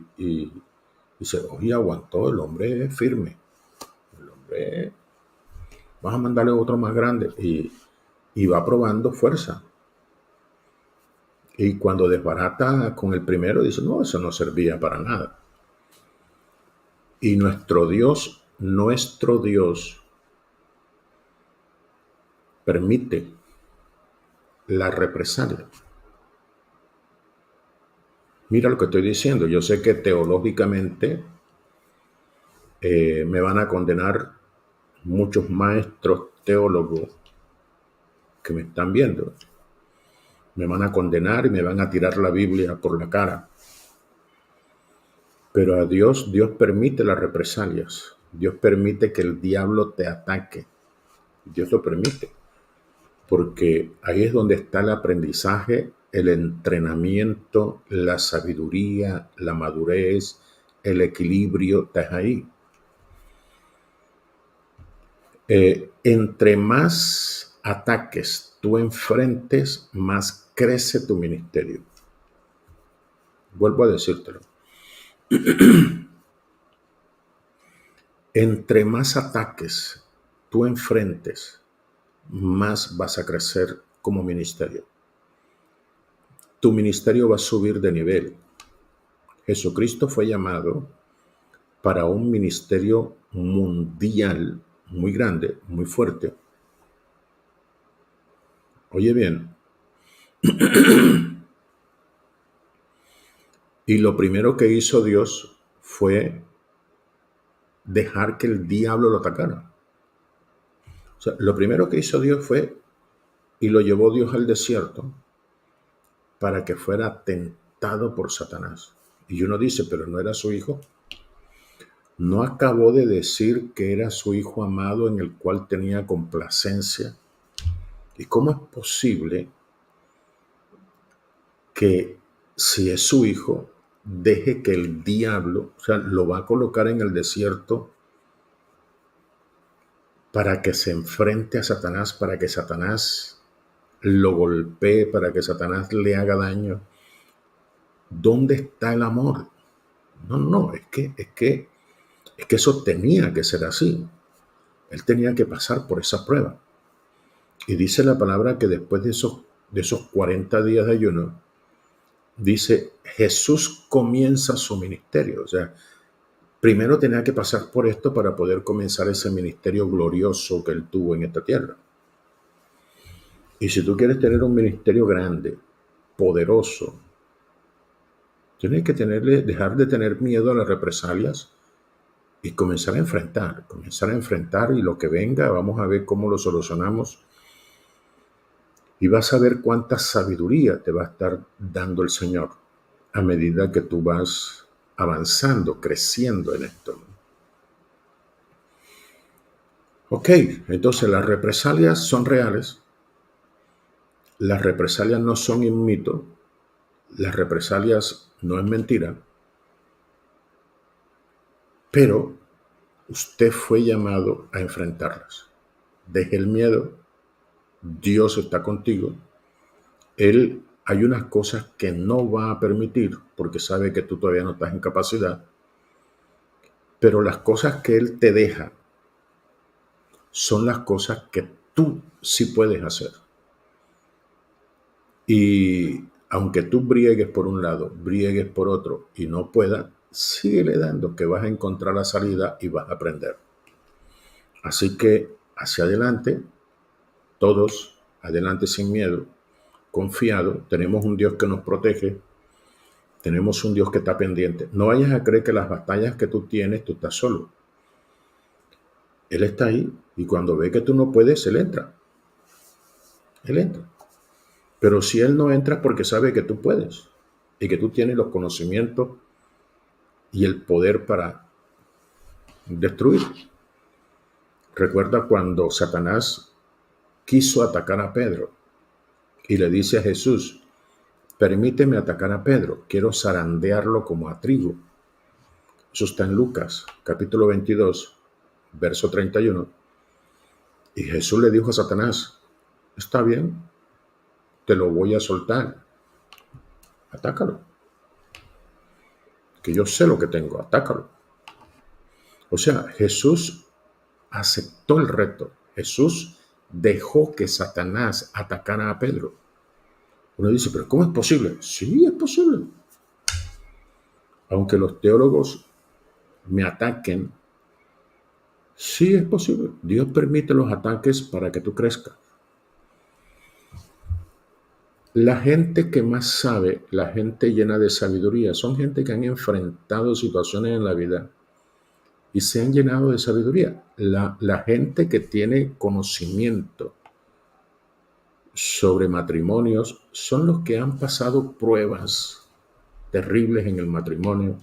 dice, oye, aguantó, el hombre es firme. El hombre, vamos a mandarle otro más grande. Y va probando fuerza. Y cuando desbarata con el primero, dice, no, eso no servía para nada. Y nuestro Dios permite la represalia. Mira lo que estoy diciendo. Yo sé que teológicamente me van a condenar muchos maestros teólogos que me están viendo. Me van a condenar y me van a tirar la Biblia por la cara. Pero a Dios permite las represalias. Dios permite que el diablo te ataque. Dios lo permite. Porque ahí es donde está el aprendizaje, el entrenamiento, la sabiduría, la madurez, el equilibrio, está ahí. Entre más ataques tú enfrentes, más crece tu ministerio. Vuelvo a decírtelo. Entre más ataques tú enfrentes, más vas a crecer como ministerio. Tu ministerio va a subir de nivel. Jesucristo fue llamado para un ministerio mundial muy grande, muy fuerte. Oye bien. Y lo primero que hizo Dios fue dejar que el diablo lo atacara. O sea, lo primero que hizo Dios fue, y lo llevó Dios al desierto, para que fuera tentado por Satanás. Y uno dice, pero no era su hijo. ¿No acabó de decir que era su hijo amado en el cual tenía complacencia? ¿Y cómo es posible que si es su hijo, deje que el diablo, o sea, lo va a colocar en el desierto para que se enfrente a Satanás, para que Satanás lo golpee, para que Satanás le haga daño? ¿Dónde está el amor? No, es que eso tenía que ser así. Él tenía que pasar por esa prueba. Y dice la palabra que después de esos 40 días de ayuno, dice, Jesús comienza su ministerio. O sea, primero tenía que pasar por esto para poder comenzar ese ministerio glorioso que él tuvo en esta tierra. Y si tú quieres tener un ministerio grande, poderoso, tienes que dejar de tener miedo a las represalias y comenzar a enfrentar y lo que venga, vamos a ver cómo lo solucionamos. Y vas a ver cuánta sabiduría te va a estar dando el Señor a medida que tú vas avanzando, creciendo en esto. Ok, entonces las represalias son reales, las represalias no son un mito, las represalias no es mentira, pero usted fue llamado a enfrentarlas. Deje el miedo, Dios está contigo, Él hay unas cosas que no va a permitir porque sabe que tú todavía no estás en capacidad, pero las cosas que Él te deja son las cosas que tú sí puedes hacer. Y aunque tú briegues por un lado, briegues por otro y no puedas, síguele dando que vas a encontrar la salida y vas a aprender. Así que hacia adelante, todos adelante sin miedo, confiado, tenemos un Dios que nos protege, tenemos un Dios que está pendiente. No vayas a creer que las batallas que tú tienes, tú estás solo. Él está ahí y cuando ve que tú no puedes, Él entra. Él entra. Pero si Él no entra es porque sabe que tú puedes y que tú tienes los conocimientos y el poder para destruir. Recuerda cuando Satanás quiso atacar a Pedro y le dice a Jesús, permíteme atacar a Pedro, quiero zarandearlo como a trigo. Eso está en Lucas, capítulo 22, verso 31. Y Jesús le dijo a Satanás, está bien, te lo voy a soltar, atácalo, que yo sé lo que tengo, atácalo. O sea, Jesús aceptó el reto. Jesús dejó que Satanás atacara a Pedro. Uno dice, pero ¿cómo es posible? Sí, es posible. Aunque los teólogos me ataquen, sí es posible. Dios permite los ataques para que tú crezcas. La gente que más sabe, la gente llena de sabiduría, son gente que han enfrentado situaciones en la vida y se han llenado de sabiduría. La gente que tiene conocimiento sobre matrimonios son los que han pasado pruebas terribles en el matrimonio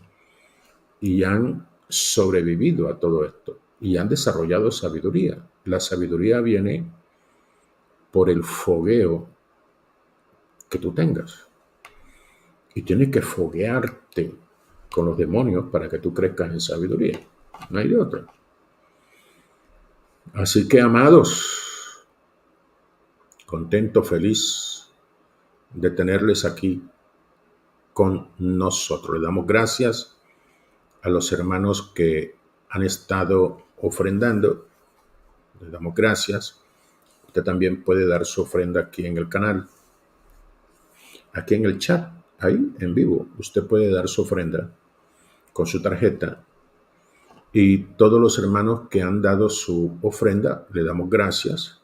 y han sobrevivido a todo esto y han desarrollado sabiduría. La sabiduría viene por el fogueo que tú tengas y tienes que foguearte con los demonios para que tú crezcas en sabiduría. No hay de otra. Así que, amados, contento, feliz de tenerles aquí con nosotros. Le damos gracias a los hermanos que han estado ofrendando. Les damos gracias. Usted también puede dar su ofrenda aquí en el canal, aquí en el chat, ahí en vivo. Usted puede dar su ofrenda con su tarjeta. Y todos los hermanos que han dado su ofrenda, le damos gracias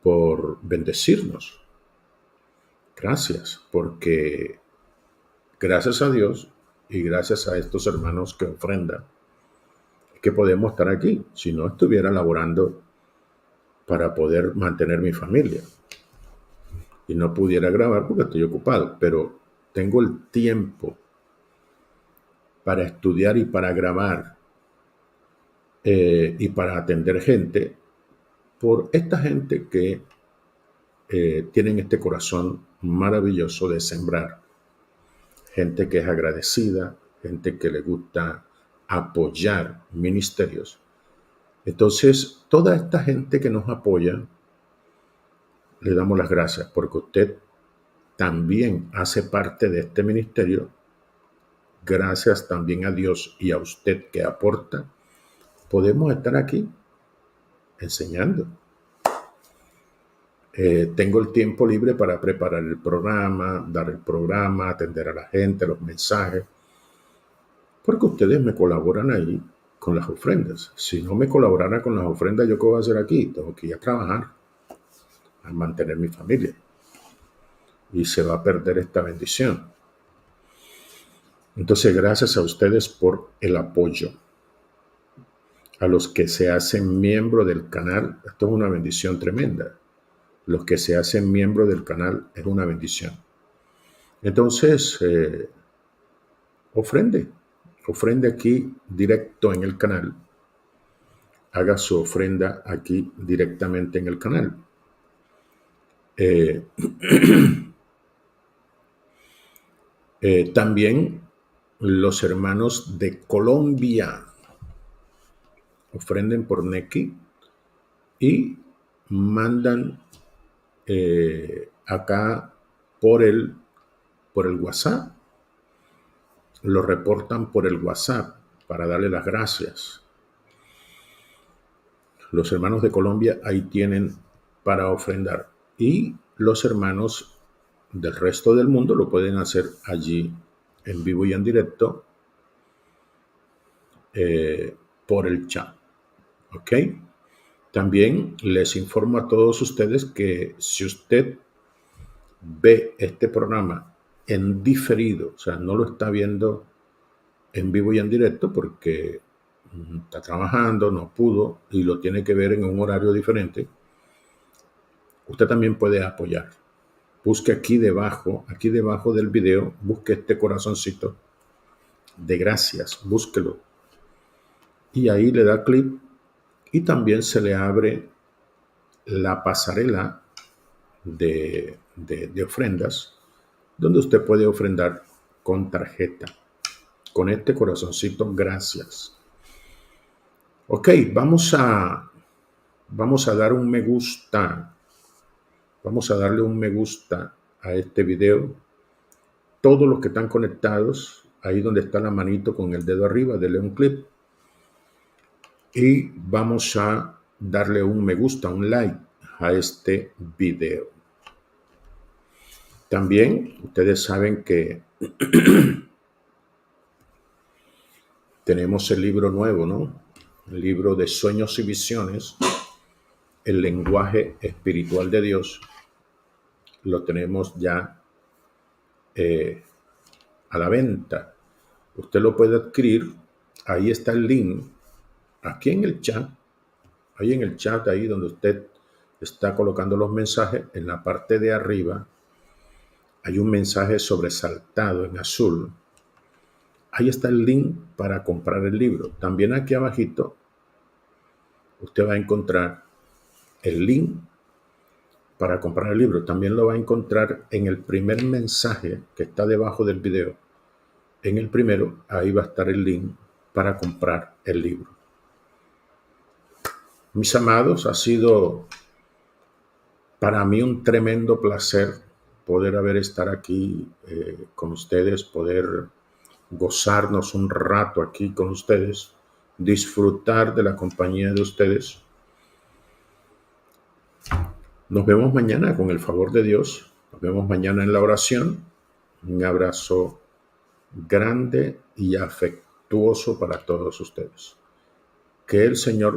por bendecirnos. Gracias, porque gracias a Dios y gracias a estos hermanos que ofrendan, que podemos estar aquí. Si no, estuviera laborando para poder mantener mi familia. Y no pudiera grabar porque estoy ocupado, pero tengo el tiempo para estudiar y para grabar y para atender gente por esta gente que tienen este corazón maravilloso de sembrar. Gente que es agradecida, gente que le gusta apoyar ministerios. Entonces, toda esta gente que nos apoya, le damos las gracias porque usted también hace parte de este ministerio. Gracias también a Dios y a usted que aporta, podemos estar aquí enseñando. Tengo el tiempo libre para preparar el programa, dar el programa, atender a la gente, los mensajes, porque ustedes me colaboran ahí con las ofrendas. Si no me colaborara con las ofrendas, ¿yo qué voy a hacer aquí? Tengo que ir a trabajar, a mantener mi familia. Y se va a perder esta bendición. Entonces, gracias a ustedes por el apoyo. A los que se hacen miembro del canal, esto es una bendición tremenda. Los que se hacen miembro del canal es una bendición. Entonces, ofrende aquí directo en el canal haga su ofrenda aquí directamente en el canal. También los hermanos de Colombia ofrenden por Nequi y mandan acá por el WhatsApp, lo reportan por el WhatsApp para darle las gracias. Los hermanos de Colombia ahí tienen para ofrendar, y los hermanos del resto del mundo lo pueden hacer allí en vivo y en directo por el chat. ¿Ok? También les informo a todos ustedes que si usted ve este programa en diferido, o sea, no lo está viendo en vivo y en directo porque está trabajando, no pudo y lo tiene que ver en un horario diferente, usted también puede apoyar. Busque aquí debajo del video, busque este corazoncito de gracias, búsquelo. Y ahí le da clic y también se le abre la pasarela de ofrendas, donde usted puede ofrendar con tarjeta, con este corazoncito, gracias. Ok, vamos a dar un me gusta. Vamos a darle un me gusta a este video. Todos los que están conectados, ahí donde está la manito con el dedo arriba, denle un clic. Y vamos a darle un me gusta, un like a este video. También ustedes saben que tenemos el libro nuevo, ¿no? El libro de sueños y visiones, el lenguaje espiritual de Dios. Lo tenemos ya a la venta. Usted lo puede adquirir. Ahí está el link. Aquí en el chat. Ahí en el chat, ahí donde usted está colocando los mensajes, en la parte de arriba hay un mensaje sobresaltado en azul. Ahí está el link para comprar el libro. También aquí abajito usted va a encontrar el link para comprar el libro. También lo va a encontrar en el primer mensaje que está debajo del video. En el primero, ahí va a estar el link para comprar el libro. Mis amados, ha sido para mí un tremendo placer poder estar aquí con ustedes, poder gozarnos un rato aquí con ustedes, disfrutar de la compañía de ustedes. Nos vemos mañana con el favor de Dios. Nos vemos mañana en la oración. Un abrazo grande y afectuoso para todos ustedes. Que el Señor